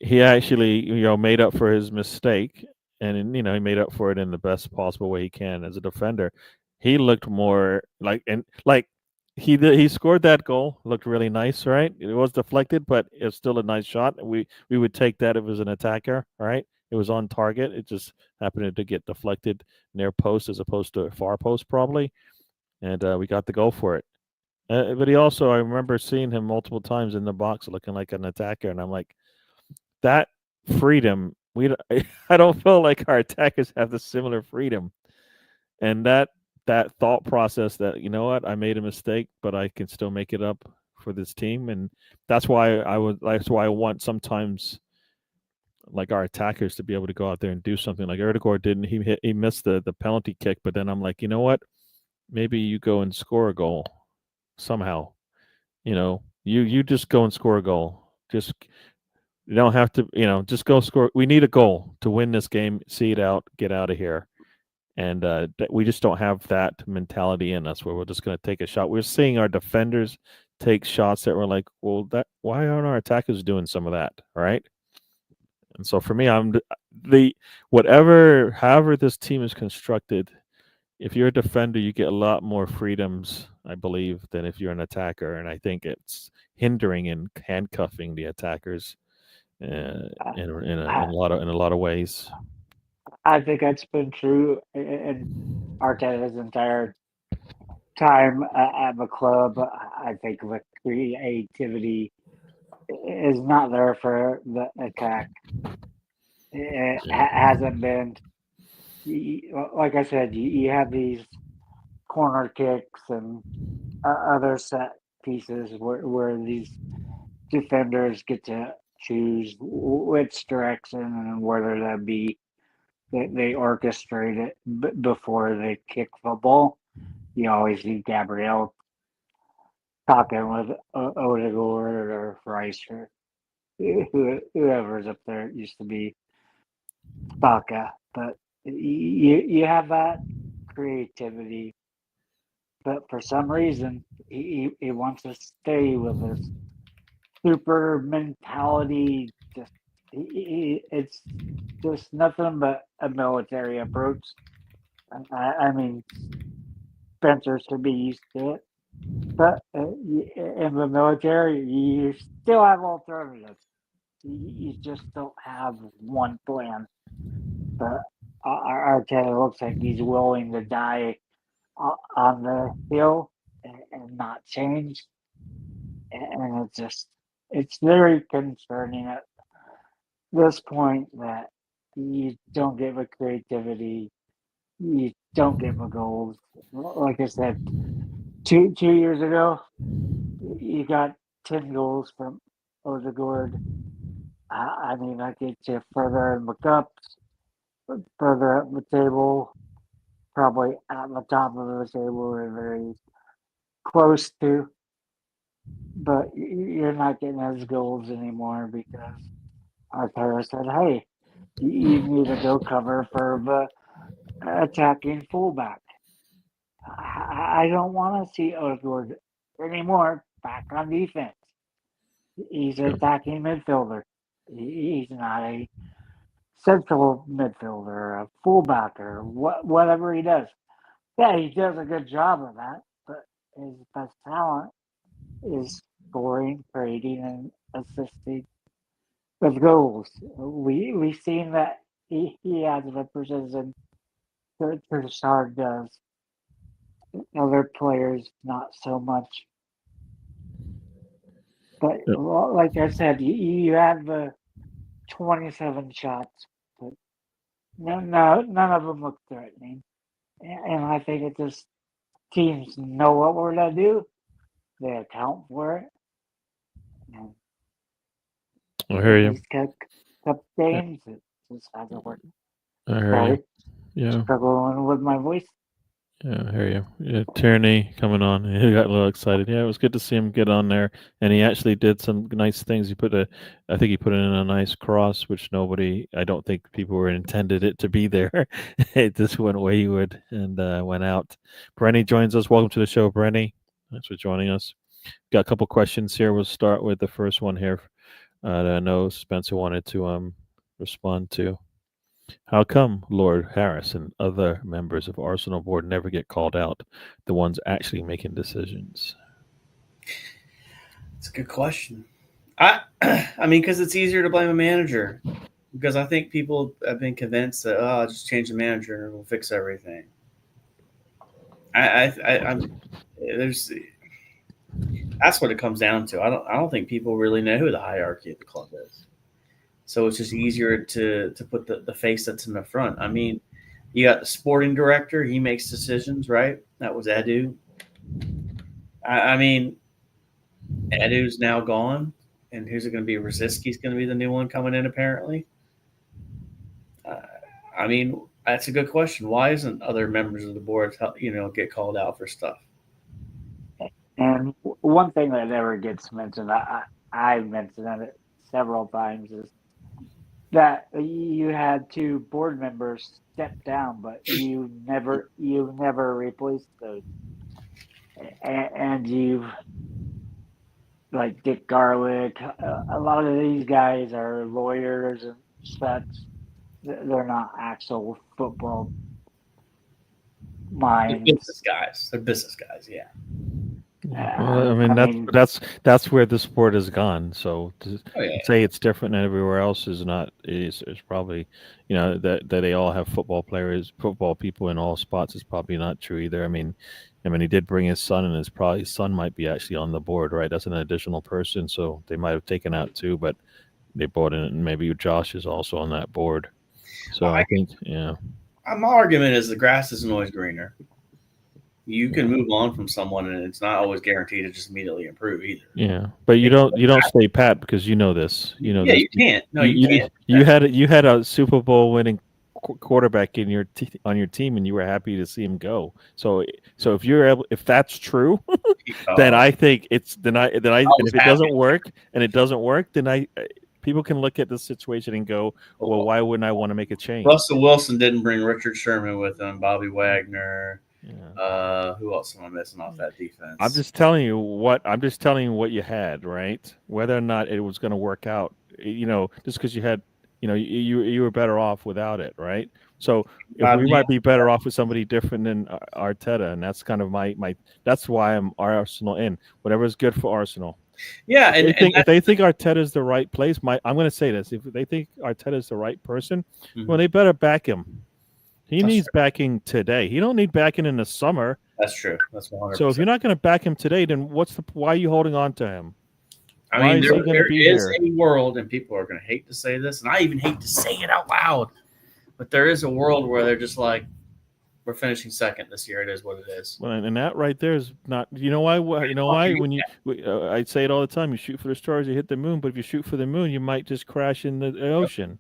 he actually, made up for his mistake, and he made up for it in the best possible way he can as a defender. He looked more like he scored that goal. Looked really nice, right? It was deflected, but it's still a nice shot. We would take that if it was an attacker, right? It was on target. It just happened to get deflected near post as opposed to far post, probably, and we got the goal for it. But he also, I remember seeing him multiple times in the box looking like an attacker, and I'm like, that freedom, I don't feel like our attackers have the similar freedom, and that thought process that I made a mistake, but I can still make it up for this team, and that's why I want sometimes like our attackers to be able to go out there and do something like Erdegaard didn't. He missed the penalty kick, but then I'm like, you know what? Maybe you go and score a goal somehow. You just go and score a goal. Just you don't have to, just go score. We need a goal to win this game, see it out, get out of here. And we just don't have that mentality in us where we're just going to take a shot. We're seeing our defenders take shots that we're like, well, why aren't our attackers doing some of that, right? And so for me, I'm however this team is constructed. If you're a defender, you get a lot more freedoms, I believe, than if you're an attacker. And I think it's hindering and handcuffing the attackers in a lot of ways. I think that's been true in Arteta's entire time at the club. I think the creativity is not there for the attack. It hasn't been. Like I said, you have these corner kicks and other set pieces where these defenders get to choose which direction and whether that be they orchestrate it before they kick the ball. You always see Gabrielle talking with Odegaard or Rice or whoever's up there. It used to be Baka, but you have that creativity, but for some reason he wants to stay with this super mentality. Just it's just nothing but a military approach. I mean, Spencer should be used to it, but in the military, you still have alternatives. You just don't have one plan. But Arteta looks like he's willing to die on the hill and not change, and it's very concerning at this point that you don't get the creativity, you don't get the goals. Like I said, two years ago, you got 10 goals from Odegaard. I mean, that gets you further in the cups, further up the table, probably at the top of the table or very close to. But you're not getting those goals anymore because Arteta said, hey, you need to go cover for the attacking fullback. I don't want to see Odegaard anymore back on defense. He's an attacking midfielder. He's not a central midfielder, a fullback, or whatever he does. Yeah, he does a good job of that, but his best talent is scoring, creating, and assisting with goals. We've seen that he has the precision that Trossard does. Other players, not so much. But like I said, you have the 27 shots, but none of them look threatening. And I think it just teams know what we're gonna do. They account for it. And I hear you. these cup games, it just hasn't worked. I hear Sorry, you. Yeah. struggling with my voice. Yeah, I hear you. Yeah, Tierney coming on. He got a little excited. Yeah, it was good to see him get on there, and he actually did some nice things. I think he put in a nice cross, which I don't think people were intended it to be there. It just went wayward and went out. Brenny joins us. Welcome to the show, Brenny. Thanks for joining us. Got a couple questions here. We'll start with the first one here that I know Spencer wanted to respond to. How come Lord Harris and other members of Arsenal board never get called out? The ones actually making decisions. It's a good question. I mean, because it's easier to blame a manager. Because I think people have been convinced that just change the manager and we'll fix everything. There's that's what it comes down to. I don't think people really know who the hierarchy of the club is. So it's just easier to put the face that's in the front. I mean, you got the sporting director; he makes decisions, right? That was Edu. I mean, Edu's now gone, and who's it going to be? Rosiski's going to be the new one coming in, apparently. I mean, that's a good question. Why isn't other members of the board, get called out for stuff? And one thing that never gets mentioned, I've mentioned it several times, is that you had two board members step down, but you never replaced those. And you've like Dick Garlick, a lot of these guys are lawyers and such. They're not actual football minds. They're business guys, yeah. Well, I mean, that's where the sport has gone. So to say it's different than everywhere else is probably, that they all have football people in all spots is probably not true either. I mean, he did bring his son, and his son might be actually on the board, right? That's an additional person, so they might have taken out two, but they brought in, and maybe Josh is also on that board. So I think, yeah. My argument is the grass isn't always greener. You can move on from someone, and it's not always guaranteed to just immediately improve either. Yeah, but you don't stay pat because you know this. You know, yeah, this. You can't. No, you can't. You had a Super Bowl winning quarterback in on your team, and you were happy to see him go. So if that's true, then I think and if it doesn't work, then people can look at the situation and go, well, why wouldn't I want to make a change? Russell Wilson didn't bring Richard Sherman with him, Bobby Wagner. Yeah. Who else am I missing off that defense? I'm just telling you what you had, right? Whether or not it was going to work out, just because you had, you were better off without it, right? So if we might be better off with somebody different than Arteta, and that's kind of that's why I'm Arsenal in. Whatever is good for Arsenal. Yeah, if they think Arteta is the right place, I'm going to say this: if they think Arteta is the right person, well, they better back him. He needs backing today. He don't need backing in the summer. That's true. That's 100%. So if you're not going to back him today, then why are you holding on to him? I mean, there is a world, and people are going to hate to say this, and I even hate to say it out loud, but there is a world where they're just like, we're finishing second this year. It is what it is. Well, and that right there is not. You know why? When I say it all the time, you shoot for the stars, you hit the moon. But if you shoot for the moon, you might just crash in the ocean.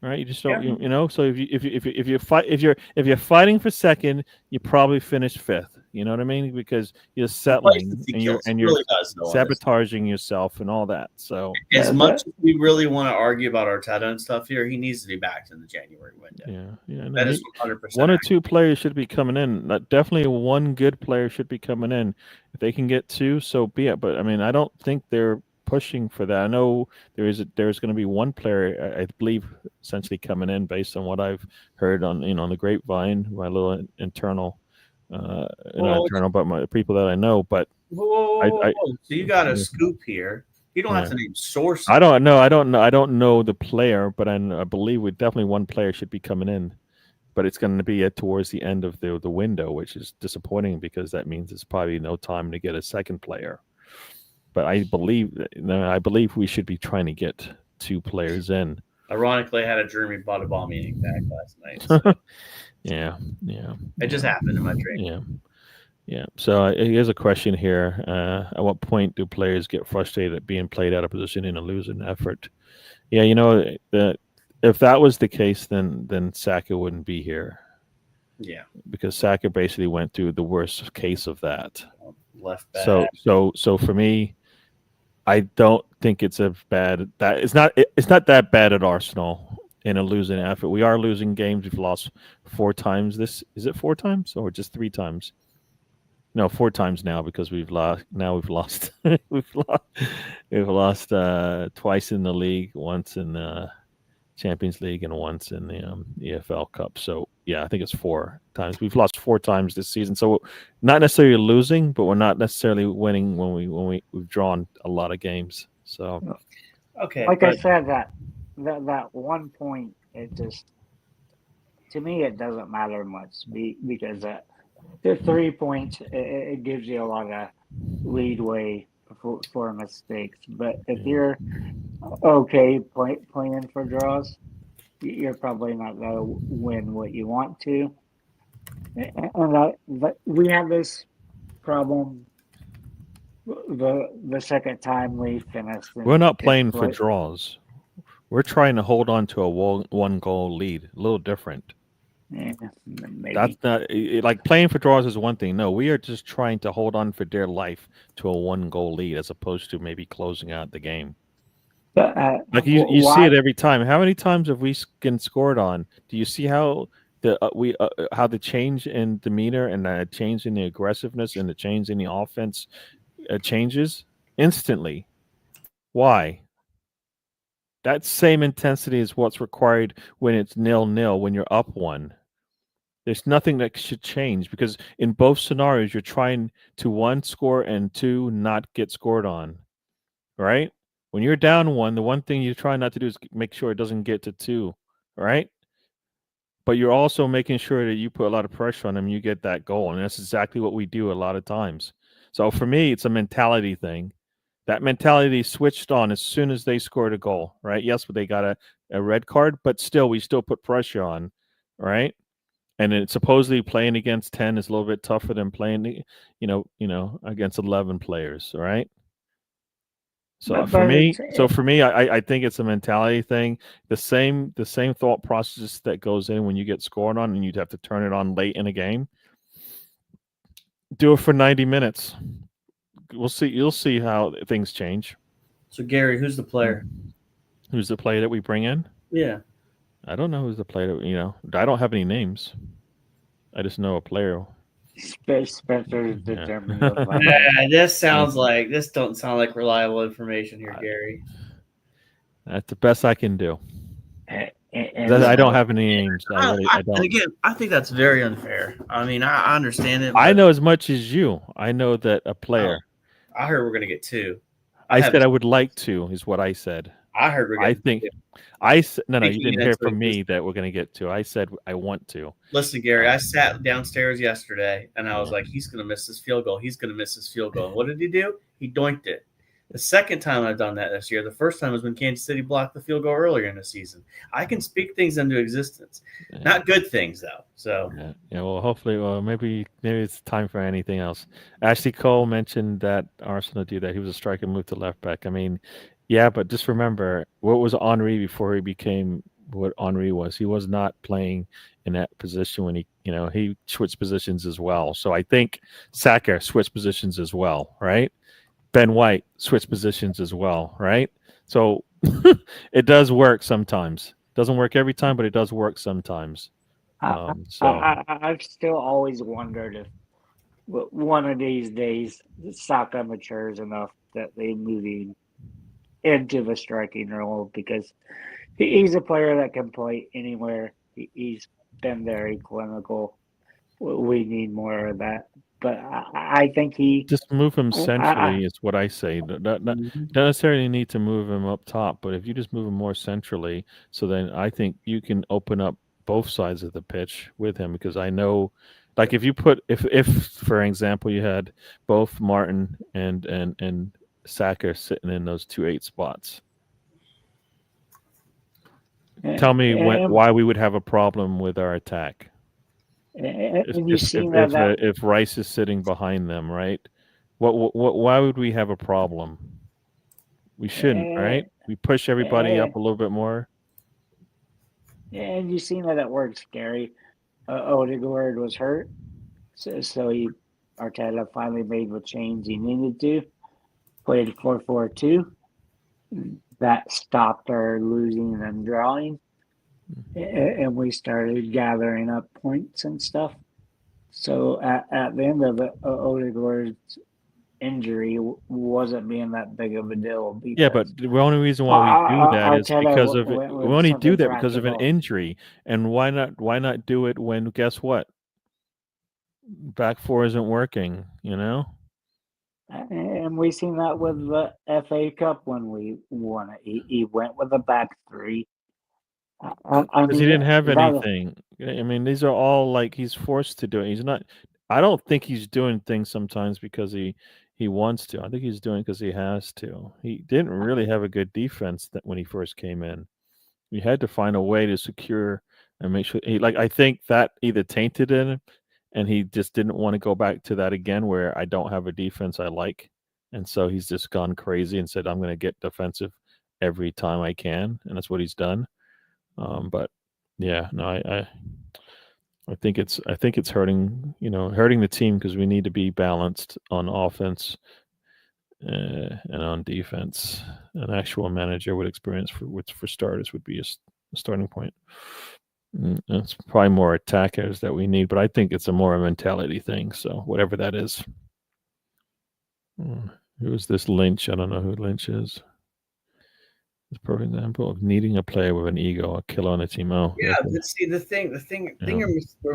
Right? You just don't. So if you're fighting for second, you probably finish fifth. You know what I mean? Because you're settling and you're sabotaging yourself and all that. So as much as we really want to argue about Arteta and stuff here, he needs to be backed in the January window. Yeah. That is 100%. One or two players should be coming in. Definitely one good player should be coming in. If they can get two, so be it. But I mean, I don't think they're pushing for that. I know there's going to be one player, I believe, essentially coming in based on what I've heard on the grapevine, my little internal. Not internal, but my people that I know. But so you got a scoop here. You don't have to name sources. I don't know the player, but I believe definitely one player should be coming in. But it's going to be towards the end of the window, which is disappointing because that means it's probably no time to get a second player. But I believe we should be trying to get two players in. Ironically, I had a dream about a bomb eating back last night. So. Yeah. It just happened in my dream. Yeah. So here's a question here: at what point do players get frustrated at being played out of position in a losing effort? Yeah, if that was the case, then Saka wouldn't be here. Yeah, because Saka basically went through the worst case of that. Left back. So for me, I don't think it's it's not that bad at Arsenal in a losing effort. We are losing games. We've lost 4 times. Is it 4 times or just 3 times? No, 4 times now because we've lost. Now we've lost. we've lost twice in the league, once in the Champions League, and once in the EFL Cup. So yeah, I think it's 4 times. We've lost 4 times this season. So not necessarily losing, but we're not necessarily winning when we've drawn a lot of games. So okay, I said that 1 point, it just, to me, it doesn't matter much because the 3 points, it gives you a lot of leadway for mistakes. But if you're okay playing for draws, you're probably not going to win what you want to. And we have this problem the second time we finished. We're not playing for draws. We're trying to hold on to a 1-goal lead. A little different. Yeah, maybe. That's not like playing for draws is one thing. No, we are just trying to hold on for dear life to a 1-goal lead as opposed to maybe closing out the game. But, like you see it every time. How many times have we been scored on? Do you see how how the change in demeanor and the change in the aggressiveness and the change in the offense changes instantly? Why? That same intensity is what's required when it's 0-0, when you're up 1. There's nothing that should change because in both scenarios, you're trying to one, score, and two, not get scored on, right? When you're down one, the one thing you try not to do is make sure it doesn't get to two, right? But you're also making sure that you put a lot of pressure on them, you get that goal. And that's exactly what we do a lot of times. So for me, it's a mentality thing. That mentality switched on as soon as they scored a goal, right? Yes, but they got a red card, but still, we still put pressure on, right? And it's supposedly playing against 10 is a little bit tougher than playing, against 11 players, right? So for me, I think it's a mentality thing. The same thought process that goes in when you get scored on and you'd have to turn it on late in a game. Do it for 90 minutes. We'll see. You'll see how things change. So Gary, who's the player? Who's the player that we bring in? Yeah. I don't know who's the player. I don't have any names. I just know a player. Spencer's determined. This don't sound like reliable information here, Gary. That's the best I can do. And I don't have any names. I don't. Again, I think that's very unfair. I mean, I understand it. I know as much as you. I know that a player. I heard we're going to get two. I said I would like to, is what I said. I heard we're going to get two. No, you didn't hear from me that we're going to get two. I said I want to. Listen, Gary, I sat downstairs yesterday, and I was like, he's going to miss this field goal. He's going to miss this field goal. And what did he do? He doinked it. The second time I've done that this year, the first time was when Kansas City blocked the field goal earlier in the season. I can speak things into existence. Yeah. Not good things, though. So yeah. Well, hopefully, maybe it's time for anything else. Ashley Cole mentioned that Arsenal do that. He was a striker, moved to left back. I mean, yeah, but just remember, what was Henry before he became what Henry was? He was not playing in that position when he switched positions as well. So I think Saka switched positions as well, right? Ben White switched positions as well, right? So it does work sometimes. Doesn't work every time, but it does work sometimes. I've still always wondered if one of these days Saka matures enough that they move him into the striking role, because he's a player that can play anywhere. He's been very clinical. We need more of that. But I think he just move him centrally is what I say. Don't necessarily need to move him up top, but if you just move him more centrally, so then I think you can open up both sides of the pitch with him, because I know, like if you put if for example you had both Martin and Saka sitting in those 2-8 spots, tell me why we would have a problem with our attack. If Rice is sitting behind them, right? Why would we have a problem? We shouldn't, right? We push everybody up a little bit more. And you've seen that it works, Gary. Odegaard was hurt, so Arteta finally made the change he needed to. Played 4-4-2. That stopped our losing and drawing. And we started gathering up points and stuff. So at the end of it, Odegaard's injury wasn't being that big of a deal. Yeah, but the only reason why we do that is because of it. We only do that because of an injury. And why not do it when, guess what? Back four isn't working, And we seen that with the FA Cup when we won it. He went with a back three. Because he didn't have anything. I mean, these are all like he's forced to do it. He's not. I don't think he's doing things sometimes because he wants to. I think he's doing it because he has to. He didn't really have a good defense when he first came in. He had to find a way to secure and make sure. I think that either tainted him, and he just didn't want to go back to that again, where I don't have a defense I like, and so he's just gone crazy and said, "I'm going to get defensive every time I can," and that's what he's done. But yeah, no, I think it's hurting the team, because we need to be balanced on offense and on defense. An actual manager with experience for starters would be a starting point. It's probably more attackers that we need, but I think it's a more a mentality thing. So whatever that is. Who is this Lynch? I don't know who Lynch is. It's a perfect example of needing a player with an ego, a killer on the team. Oh, yeah. Okay. See, the thing we're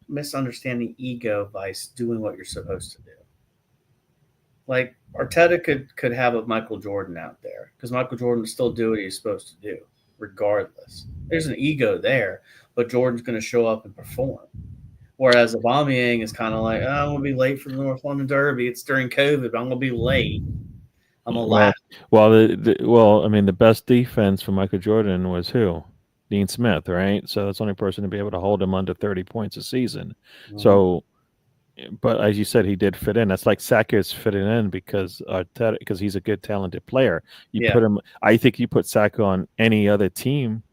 misunderstanding ego by doing what you're supposed to do. Like Arteta could have a Michael Jordan out there because Michael Jordan will still do what he's supposed to do, regardless. There's an ego there, but Jordan's going to show up and perform. Whereas Aubameyang is kind of like, oh, I'm going to be late for the North London Derby. It's during COVID, but I'm going to be late. I'm going to Well, laugh. I mean, the best defense for Michael Jordan was who? Dean Smith, right? So that's the only person to be able to hold him under 30 points a season. Mhm. So, but as you said, he did fit in. That's like Saka's fitting in because he's a good, talented player. You Yeah. put him. I think you put Saka on any other team,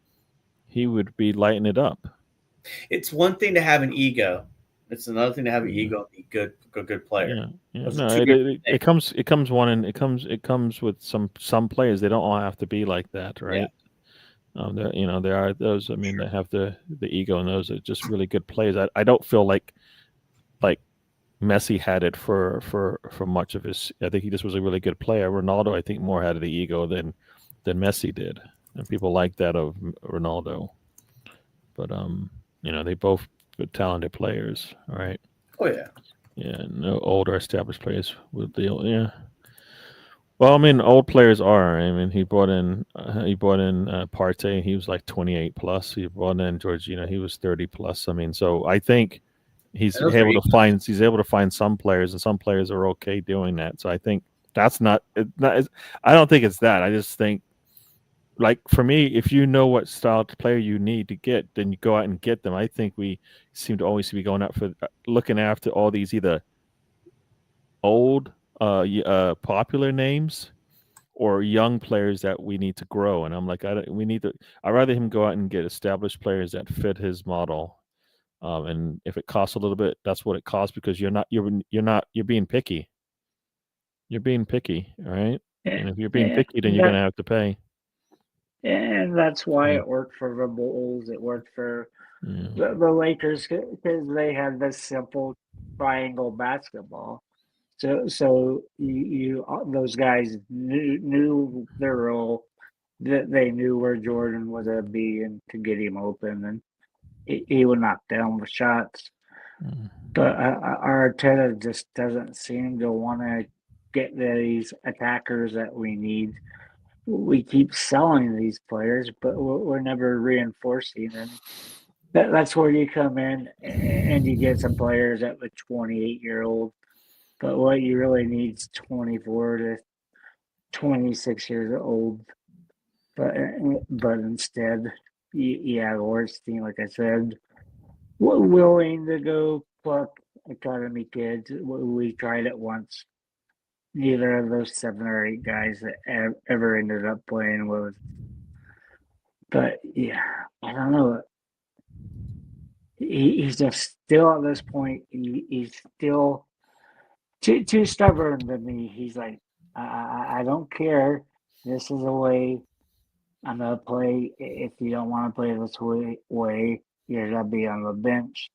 he would be lighting it up. It's one thing to have an ego. It's another thing to have an ego and be a good player. Yeah. Those are No, two different it comes with some players. They don't all have to be like that, right? There are those. I mean, Sure. that have the ego, and those are just really good players. I don't feel like Messi had it for much of his. I think he just was a really good player. Ronaldo, I think, more had the ego than Messi did, and people like that of Ronaldo. But they both were talented players. All right. Oh yeah. Yeah, no older established players would deal. Yeah. Well, I mean, old players are. I mean, he brought in Partey. He was like 28 plus. He brought in Jorginho. He was 30 plus. I mean, so I think he's And those are able to egos. find some players, and some players are okay doing that. So I think that's not. I don't think it's that. I just think, like, for me, if you know what style of player you need to get, then you go out and get them. I think we seem to always be going out for looking after all these either old, popular names or young players that we need to grow. And I'm like, we need to. I'd rather him go out and get established players that fit his model. And if it costs a little bit, that's what it costs because you're being picky. You're being picky, all right? And if you're being And picky, then you're that gonna have to pay. and that's why Yeah. it worked for the Bulls. It worked for Yeah. the Lakers because they had this simple triangle basketball. So you those guys knew their role. That they knew where Jordan was going to be and to get him open, and he would knock down the shots. Mm. But Arteta just doesn't seem to want to get these attackers that we need. We keep selling these players, but we're never reinforcing. And that's where you come in and you get some players at the 28-year-old. But what you really need is 24 to 26 years old. But instead, yeah, Ornstein, like I said, willing to go pluck academy kids. We tried it once. Neither of those 7 or 8 guys that ever ended up playing with. But yeah, I don't know. He's just still at this point. He's still too stubborn to me. He's like, I don't care. This is the way I'm gonna play. If you don't want to play this way, you're gonna be on the bench.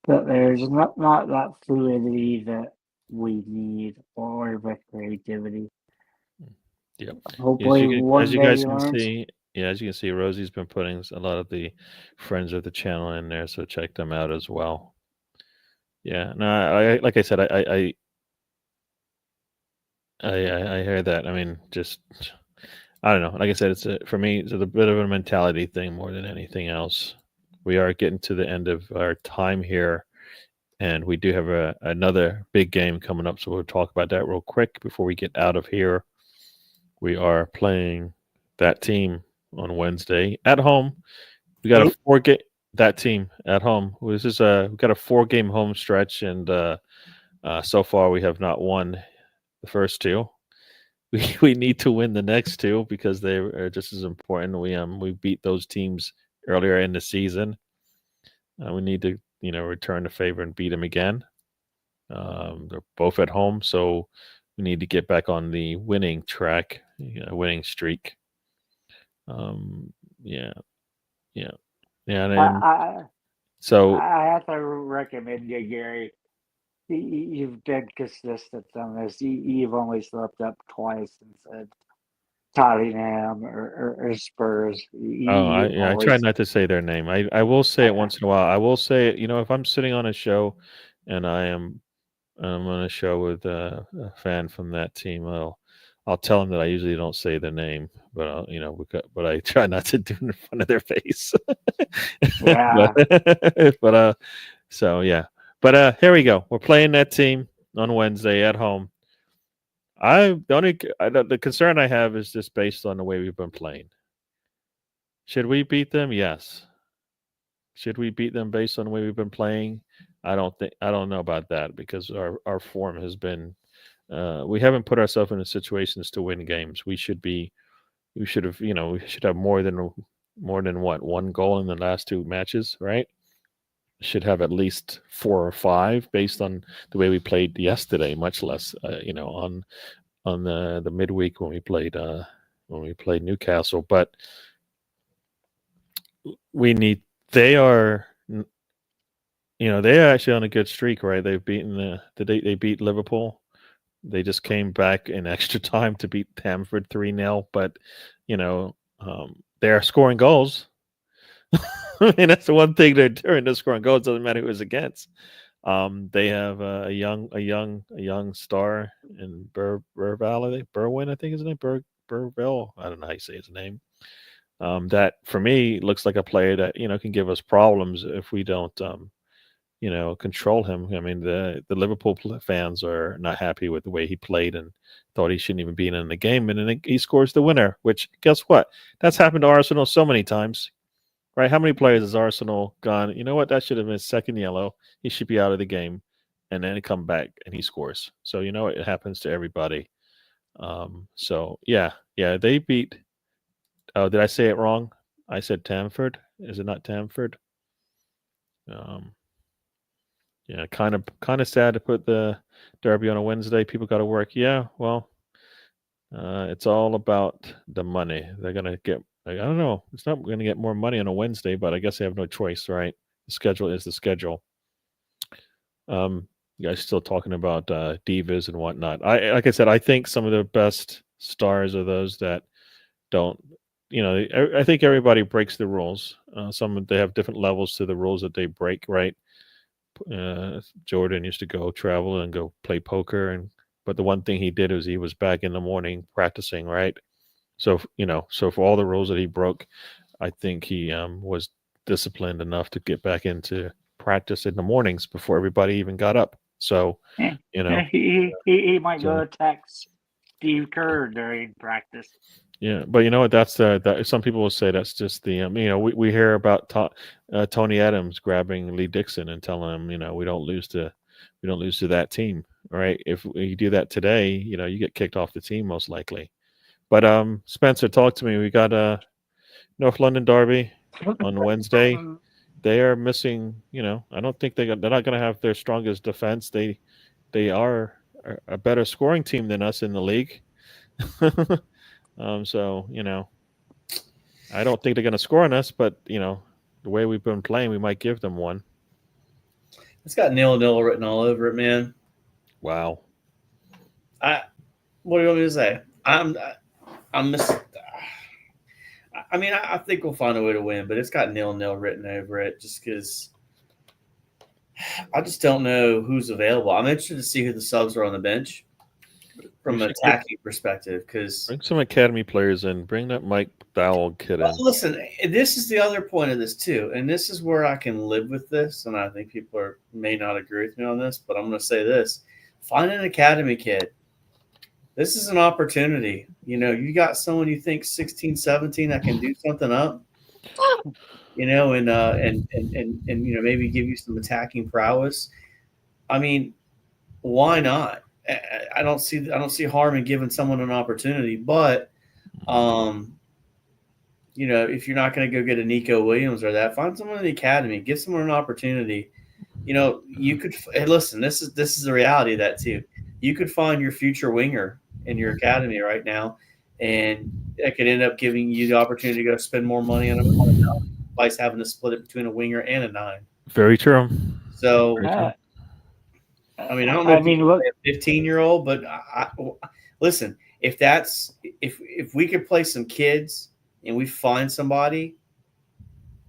But there's not that fluidity that we need or the creativity. Yep. Hopefully, As one you day guys he can learns. see, yeah, as you can see, Rosie's been putting a lot of the friends of the channel in there, so check them out as well. Yeah, no, like I said, I hear that. I mean, just I don't know. Like I said, for me, it's a bit of a mentality thing more than anything else. We are getting to the end of our time here, and we do have another big game coming up, so we'll talk about that real quick before we get out of here. We are playing that team on Wednesday at home. We got a Nope. 4-game that team at home. This is we got a 4-game home stretch, and so far we have not won the first 2. We need to win the next 2 because they are just as important. We beat those teams earlier in the season. We need to return the favor and beat them again. They're both at home, so we need to get back on the winning track, winning streak. Yeah, yeah, yeah. And then, I so I have to recommend you, Gary. You've been consistent on this. You've only slipped up twice and said Tottenham or Spurs. I try not to say their name. I will say it once in a while. I will say it. If I'm sitting on a show, and I'm on a show with a fan from that team, I'll tell them that I usually don't say their name, but but I try not to do it in front of their face. Yeah. but so yeah. But here we go. We're playing that team on Wednesday at home. The concern I have is just based on the way we've been playing. Should we beat them? Yes. Should we beat them based on the way we've been playing? I don't know about that, because our form has been we haven't put ourselves in situations to win games. We should have more than what, one goal in the last two matches, right? Should have at least 4 or 5 based on the way we played yesterday, much less on the midweek when we played Newcastle. But they are they're actually on a good streak, right? They've beaten they beat Liverpool. They just came back in extra time to beat Bamford 3-0, but they're scoring goals. I mean, that's the one thing they're doing. They're scoring goals. Doesn't matter who it's against. They have a young star in Berwin, I think his name, Burville. I don't know how you say his name. That for me looks like a player that can give us problems if we don't control him. I mean, the Liverpool fans are not happy with the way he played and thought he shouldn't even be in the game, and then he scores the winner. Which, guess what? That's happened to Arsenal so many times. Right? How many players has Arsenal gone, you know what, that should have been second yellow. He should be out of the game. And then he come back and he scores. So, it happens to everybody. So, yeah, they beat. Oh, did I say it wrong? I said Tamford. Is it not Tamford? Yeah, kind of sad to put the derby on a Wednesday. People got to work. Yeah, well, it's all about the money. They're going to get, I don't know. It's not going to get more money on a Wednesday, but I guess they have no choice, right? The schedule is the schedule. You guys still talking about divas and whatnot. Like I said, I think some of the best stars are those that don't, I think everybody breaks the rules. They have different levels to the rules that they break, right? Jordan used to go travel and go play poker, but the one thing he did is he was back in the morning practicing, right? So for all the rules that he broke, I think he was disciplined enough to get back into practice in the mornings before everybody even got up. So he might go attack Steve Kerr during practice. Yeah, but you know what? That's that. Some people will say that's just the we hear about Tony Adams grabbing Lee Dixon and telling him we don't lose to that team, right? If you do that today, you get kicked off the team most likely. But Spencer, talk to me. We got North London Derby on Wednesday. They are missing. I don't think they're not going to have their strongest defense. They are a better scoring team than us in the league. So I don't think they're going to score on us, but the way we've been playing, we might give them one. It's got 0-0 written all over it, man. Wow. What do you want me to say? I think we'll find a way to win, but it's got 0-0 written over it just because I just don't know who's available. I'm interested to see who the subs are on the bench from an attacking perspective, because bring some academy players in. Bring that Mike Dowell kid in. Listen, this is the other point of this too, and this is where I can live with this, and I think people may not agree with me on this, but I'm going to say this. Find an academy kid. This is an opportunity. You got someone you think 16, 17 that can do something up, and maybe give you some attacking prowess. I mean, why not? I don't see harm in giving someone an opportunity, but if you're not going to go get a Nico Williams or that, find someone in the academy, give someone an opportunity. You could listen. This is the reality of that too. You could find your future winger in your academy right now, and it could end up giving you the opportunity to go spend more money on a 9, by having to split it between a winger and a 9. Very true. So. Very true. I mean, I don't know if you look a 15-year-old, but listen, if we could play some kids and we find somebody,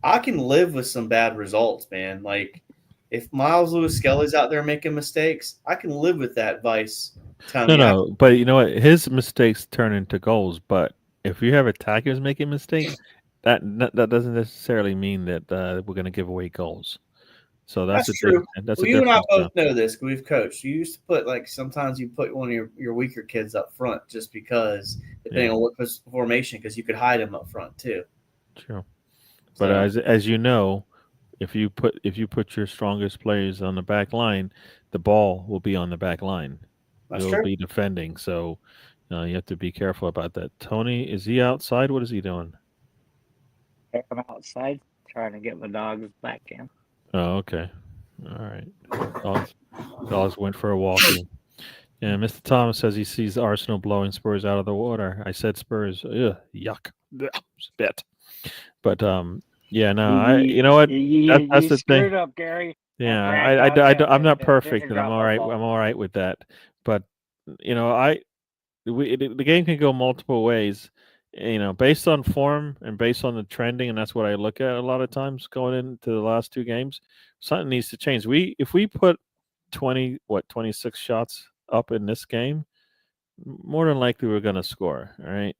I can live with some bad results, man. Like if Miles Lewis Skelly's out there making mistakes, I can live with that. Vice telling me, No, but you know what? His mistakes turn into goals. But if you have attackers making mistakes, that doesn't necessarily mean that we're going to give away goals. So that's a true. that's Well, a you and I difference. both know this. 'Cause we've coached. You used to put like sometimes you put one of your weaker kids up front just because depending on what formation, because you could hide him up front too. Sure. But So, as you know, if you put your strongest players on the back line, the ball will be on the back line. that's It will true. be defending. So you have to be careful about that. Tony, is he outside? What is he doing? I'm outside trying to get my dogs back in. Oh, okay. All right. Dogs went for a walkie. Yeah, Mr. Thomas says he sees Arsenal blowing Spurs out of the water. I said Spurs. Ugh, yuck. Spit. But yeah, no, you know what? That's You the thing. screwed up, Gary. Yeah, I'm not Didn't perfect, and drop the ball. I'm all right with that. But you know, the game can go multiple ways. You know, based on form and based on the trending, and that's what I look at a lot of times going into the last two games. Something needs to change. If we put 26 shots up in this game, more than likely we're going to score. All right.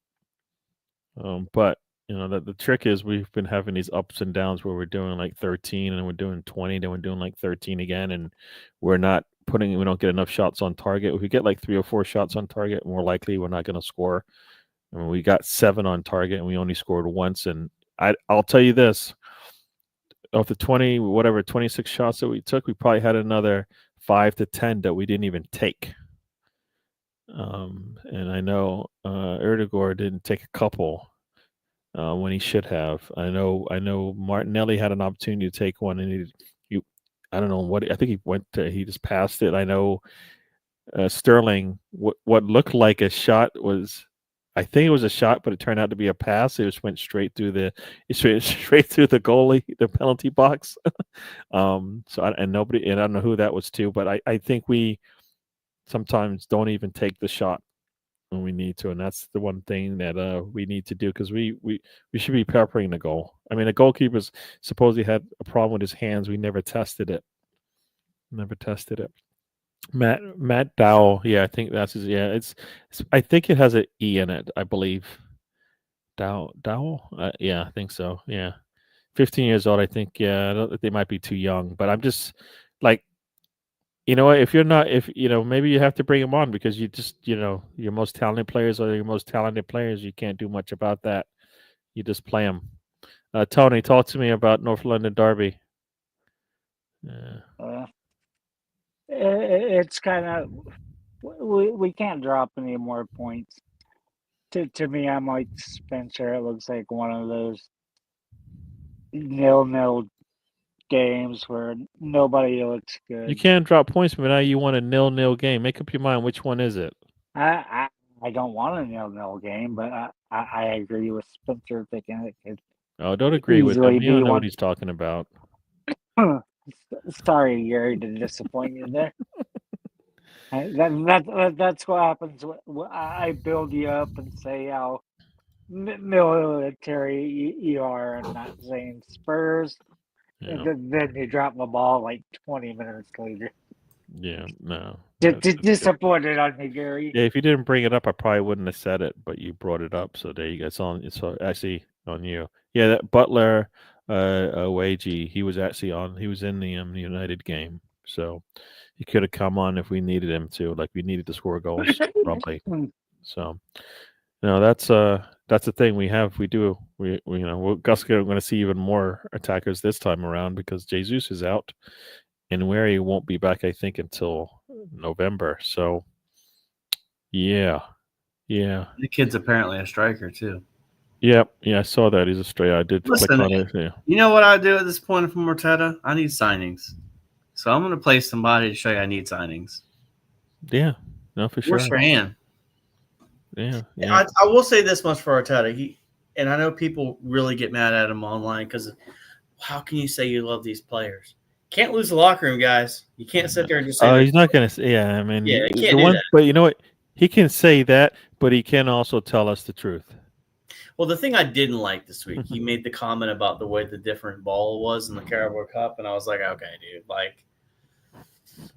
But you know the trick is we've been having these ups and downs where we're doing like 13 and we're doing 20, then we're doing like 13 again, and we don't get enough shots on target. If we get like 3 or 4 shots on target, more likely we're not going to score. I mean, we got 7 on target and we only scored once. And I'll tell you this: of the 26 shots that we took, we probably had another 5 to 10 that we didn't even take. And I know Erdegaard didn't take a couple when he should have. I know Martinelli had an opportunity to take one, and I don't know what I think he just passed it. I know Sterling, what looked like a shot was, I think it was a shot, but it turned out to be a pass. It just went straight through the goalie, the penalty box. Nobody, and I don't know who that was to, but I think we sometimes don't even take the shot when we need to, and that's the one thing that we need to do, because we should be peppering the goal. I mean, the goalkeeper's supposedly had a problem with his hands. We never tested it. Matt Dowell. Yeah, I think that's his. Yeah, I think it has an E in it. I believe. Dowell. Yeah, I think so. Yeah, 15 years old. I think. Yeah, they might be too young, but I'm just like, you know, if maybe you have to bring him on because you just, your most talented players are your most talented players. You can't do much about that. You just play them. Tony, talk to me about North London Derby. It's kind of we can't drop any more points. To me, I'm like Spencer. It looks like one of those 0-0 games where nobody looks good. You can't drop points, but now you want a 0-0 game. Make up your mind. Which one is it? I don't want a 0-0 game, but I agree with Spencer thinking it could. Oh, don't agree with him. You don't know one. what he's talking about. Sorry, Gary, to disappoint you there. That's what happens when I build you up and say how military you are, and not saying Spurs. Yeah. And then you drop the ball like 20 minutes later. Yeah, no. Disappointed on me, Gary. Yeah, if you didn't bring it up, I probably wouldn't have said it, but you brought it up, so there you go. It's actually on you. Yeah, that Butler, Wagey, he was in the United game, so he could have come on if we needed him to, like we needed to score goals, probably. So, that's the thing we do. We're going to see even more attackers this time around because Jesus is out, and Wary won't be back, I think, until November. So, yeah. The kid's apparently a striker too. Yep. Yeah, I saw that. He's a striker. I did click on it. Yeah. You know what I do at this point from Mortetta? I need signings. So I'm going to play somebody to show you I need signings. Yeah. No, for sure. Where's Strahan? Yeah. I will say this much for Arteta. And I know people really get mad at him online because how can you say you love these players? Can't lose the locker room, guys. You can't sit there and just say. Oh, he's not going to say. Yeah, I mean, he can't do that. But you know what? He can say that, But he can also tell us the truth. Well, the thing I didn't like this week, he made the comment about the way the different ball was in the Carabao Cup, and I was like, okay, dude, like,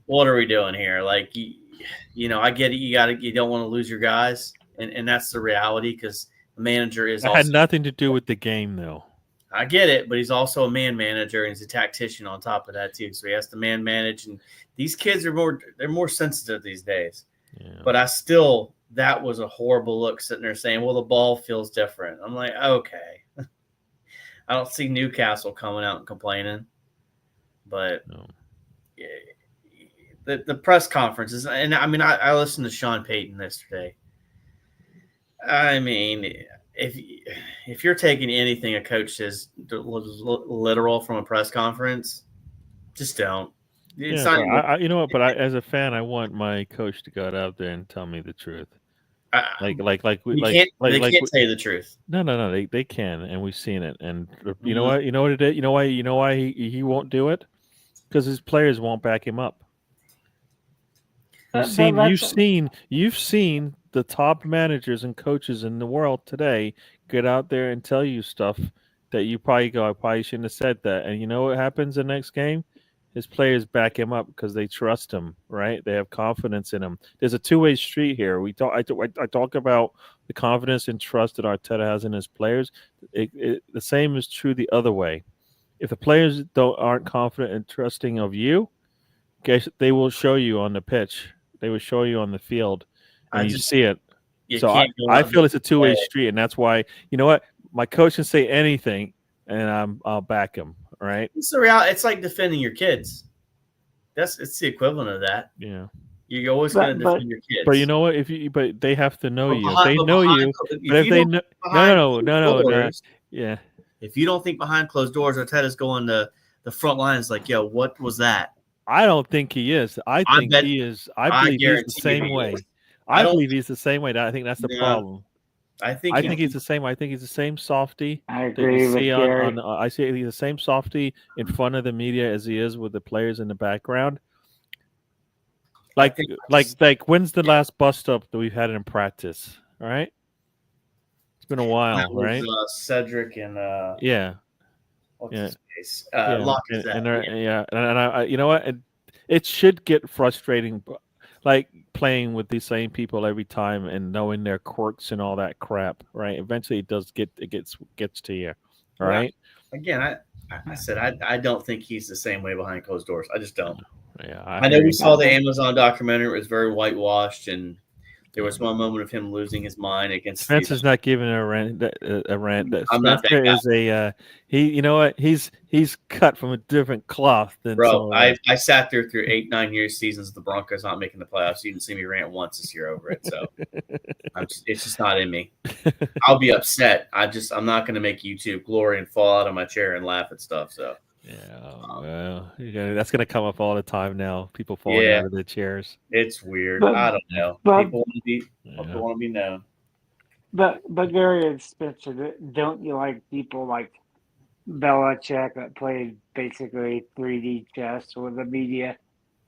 what are we doing here? Like, you know, I get it. You don't want to lose your guys, and that's the reality because the manager is It also. had nothing to do with the game, though. I get it, but he's also a man manager and he's a tactician on top of that too. So he has to man manage, and these kids are more sensitive these days. Yeah. But that was a horrible look sitting there saying, well, the ball feels different. I'm like, okay. I don't see Newcastle coming out and complaining, but No. the press conferences, and I mean, I listened to Sean Payton yesterday. I mean, if you're taking anything a coach says literal from a press conference, just don't. It's Yeah, not. but you know what? But as a fan, I want my coach to go out there and tell me the truth. They can't say the truth. No. They can, and we've seen it. And you know Mhm. what? You know what it is? You know why he won't do it? Because his players won't back him up. You've seen the top managers and coaches in the world today get out there and tell you stuff that you probably go, I probably shouldn't have said that. And you know what happens the next game? His players back him up because they trust him, right? They have confidence in him. There's a two-way street here. I talk about the confidence and trust that Arteta has in his players. The same is true the other way. If the players aren't confident and trusting of you, they will show you on the pitch. They will show you on the field, and you see it. So I feel it's a two-way street, and that's why, you know what? My coach can say anything, and I'll back him. Right? It's the reality. It's like defending your kids. It's the equivalent of that. Yeah. You're always going to defend your kids. But you know what? But they have to know you. If they know you. But if they know, no. Yeah. If you don't think behind closed doors, Arteta's going to the front lines like, yo, what was that? I don't think he is. I think he is. I believe he's the same way. I believe he's the same way. I think that's the problem. I think he's the same. I think he's the same softy. I agree with Gary. I see he's the same softy in front of the media as he is with the players in the background. Like when's the last bust up that we've had in practice? All right, it's been a while, that was, right? Cedric and yeah. And you know what? It should get frustrating, like playing with these same people every time and knowing their quirks and all that crap, right? Eventually, it gets to you, all right? Again, I said I don't think he's the same way behind closed doors. I just don't. Yeah, I know we saw the Amazon documentary. It was very whitewashed, and there was one moment of him losing his mind against. Spencer's not giving a rant. I'm not that guy. Is a he. You know what? He's cut from a different cloth than. Bro, I sat there through 8-9 years seasons of the Broncos not making the playoffs. You didn't see me rant once this year over it, so it's just not in me. I'll be upset. I'm not going to make YouTube glory and fall out of my chair and laugh at stuff. So. Yeah, well, that's going to come up all the time now. People falling out of their chairs. It's weird. I don't know. People want to be known. But Gary and Spencer, don't you like people like Belichick that played basically 3D chess with the media?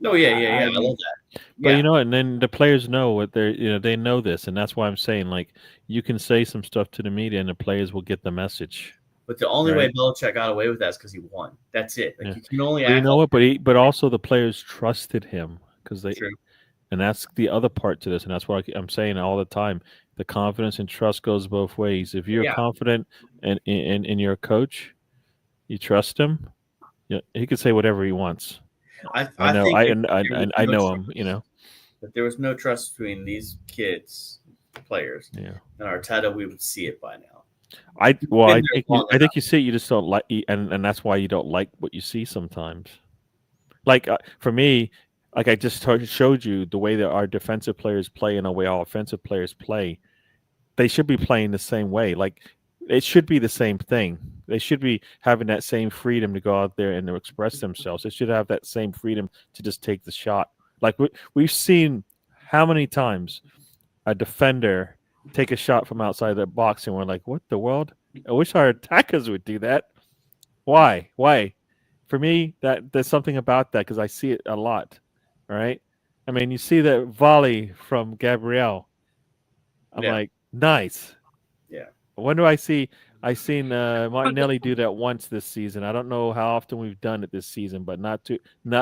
Oh yeah. I love that. But you know, and then the players know what they know this, and that's why I'm saying, like, you can say some stuff to the media, and the players will get the message. But the only way Belichick got away with that is because he won. That's it. Like, you can only. You know what? But also the players trusted him because they. True. And that's the other part to this, and that's what I'm saying all the time. The confidence and trust goes both ways. If you're confident in your coach, you trust him. Yeah, he can say whatever he wants. I know. I know him. You know. But there was no trust between these kids, players, and Arteta. We would see it by now. I think you see it. You just don't like, and that's why you don't like what you see sometimes. Like for me, like I just showed you the way that our defensive players play and the way our offensive players play. They should be playing the same way. Like it should be the same thing. They should be having that same freedom to go out there and to express themselves. They should have that same freedom to just take the shot. Like we've seen how many times a defender take a shot from outside the box, and we're like, what the world? I wish our attackers would do that. Why? For me, there's something about that because I see it a lot. All right. I mean, you see that volley from Gabriel. I'm Yeah. like, nice. Yeah. When do I see? I seen Martinelli do that once this season. I don't know how often we've done it this season, but not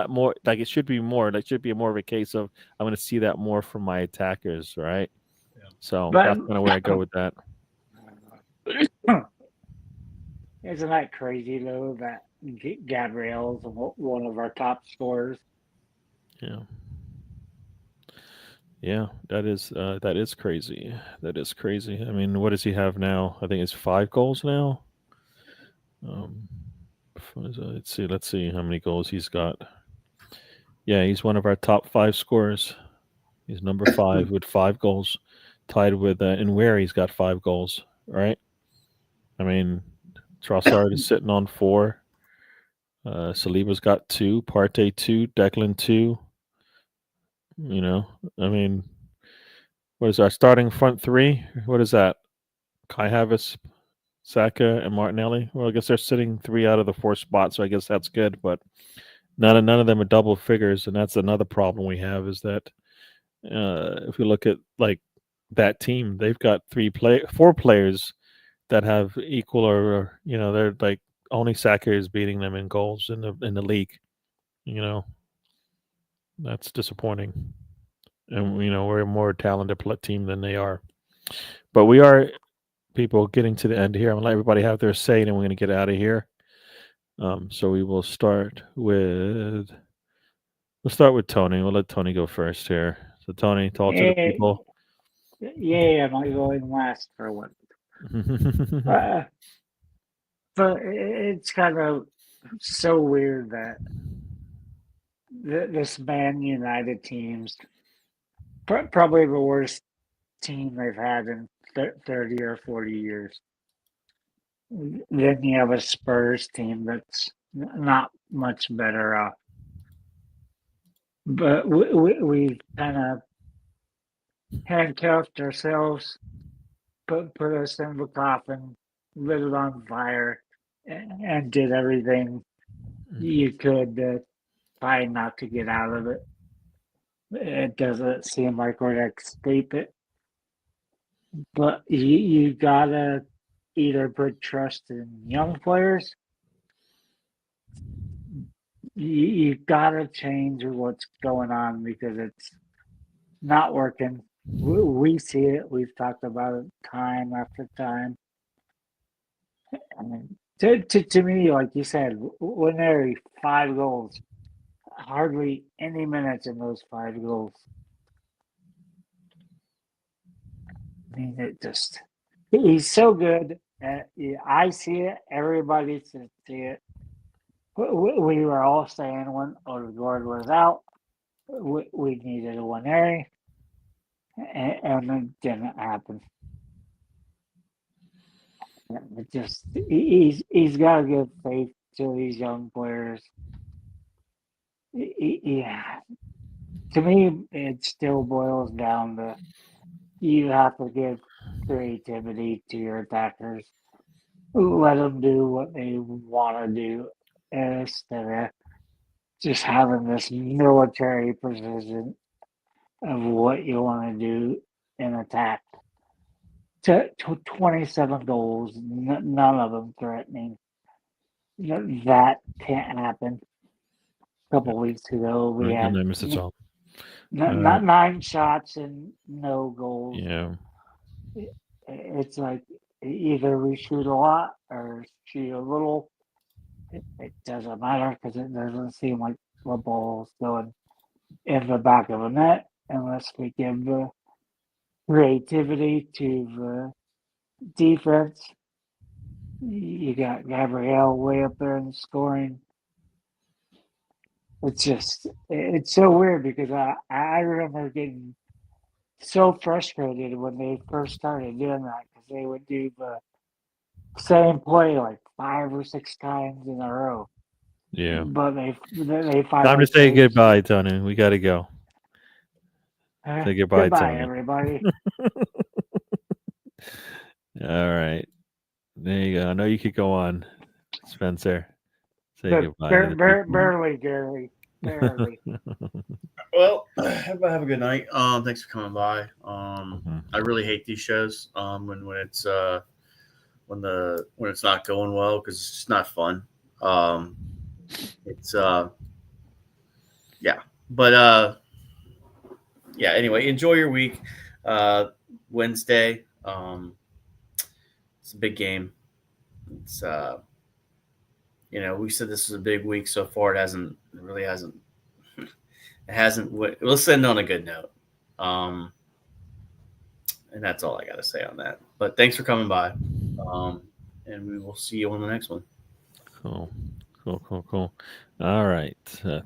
more. Like it should be more. That should be more of a case of I'm going to see that more from my attackers, right? Yeah. So But- that's kind of where I go with that. Isn't that crazy though that Gabriel's one of our top scorers? Yeah. Yeah, that is crazy. That is crazy. I mean, what does he have now? I think it's 5 goals now. Let's see how many goals he's got. Yeah, he's one of our top 5 scorers. He's number 5 with 5 goals, tied with Nweri. He's got 5 goals. Right. I mean, Trossard is sitting on 4. Saliba's got 2. Partey 2. Declan 2. You know, I mean, what is our starting front 3? What is that? Kai Havertz, Saka, and Martinelli. Well, I guess they're sitting 3 out of the 4 spots, so I guess that's good. But none of them are double figures, and that's another problem we have. Is that if we look at like that team, they've got 4 players that have equal or they're like only Saka is beating them in goals in the league. You know, that's disappointing. And we're a more talented team than they are. But we are, people, getting to the end here. I'm gonna let everybody have their say, and we're gonna get out of here. So we will start with Tony. We'll let Tony go first here. So Tony, talk to the people. Yeah, I'm going last for one. But it's kind of so weird that this Man United team's probably the worst team they've had in 30 or 40 years. Then you have a Spurs team that's not much better off. But we've kind of handcuffed ourselves, put us in the coffin, lit it on fire, and did everything you could to try not to get out of it. It doesn't seem like we're going to escape it. But you gotta either put trust in young players. You gotta change what's going on because it's not working. We see it. We've talked about it time after time. I mean, to me, like you said, when there are 5 goals, hardly any minutes in those 5 goals. I mean, he's so good. I see it. Everybody should see it. We were all saying when Odegaard was out, we needed a Waneri, and it didn't happen. It just he's got to give faith to these young players. Yeah, to me, it still boils down to you have to give creativity to your attackers. Let them do what they want to do instead of just having this military precision of what you want to do in attack. To 27 goals, none of them threatening. That can't happen. A couple weeks ago, we had not 9 shots and no goals. Yeah. It's like either we shoot a lot or shoot a little. It doesn't matter because it doesn't seem like the ball's going in the back of the net unless we give the creativity to the defense. You got Gabriel way up there in the scoring. It's so weird because I remember getting so frustrated when they first started doing that because they would do the same play like 5 or 6 times in a row. Yeah. But they finally Time to say goodbye, Tony. We got to go. Say goodbye, Tony. Everybody. All right. There you go. I know you could go on, Spencer. Say goodbye. Barely, Gary. Barely. Well, have a good night. Thanks for coming by. I really hate these shows when it's when it's not going well, because it's just not fun. It's yeah, but yeah. Anyway, enjoy your week. Wednesday, it's a big game. It's you know, we said this was a big week so far. It really hasn't. It hasn't. Let's end on a good note. And that's all I got to say on that. But thanks for coming by. And we will see you on the next one. Cool. All right.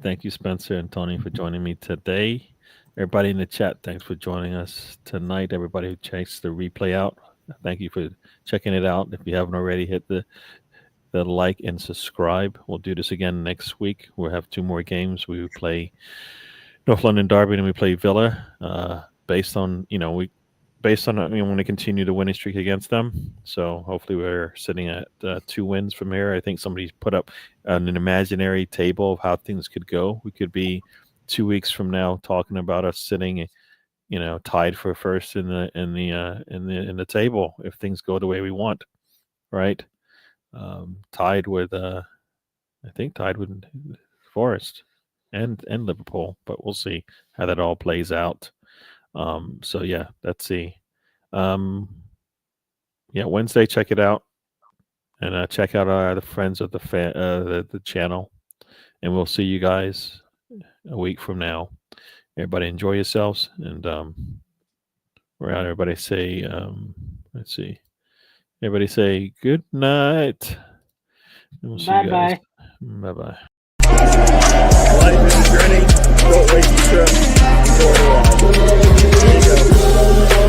Thank you, Spencer and Tony, for joining me today. Everybody in the chat, thanks for joining us tonight. Everybody who checks the replay out, thank you for checking it out. If you haven't already, hit the like and subscribe. We'll do this again next week. We'll have 2 more games. We play North London Derby and we play Villa. Based on we want to continue the winning streak against them. So hopefully we're sitting at 2 wins from here. I think somebody's put up an imaginary table of how things could go. We could be 2 weeks from now talking about us sitting, tied for first in the table if things go the way we want, right? Tied with Forest and Liverpool, but we'll see how that all plays out. So yeah, let's see. Wednesday, check it out, and check out the friends of the channel, and we'll see you guys a week from now. Everybody enjoy yourselves, and we're out. Everybody say, let's see. Everybody say good night. And we'll see you guys. Bye-bye. Life is a journey. Don't waste your trip. Enjoy the ride. There you go.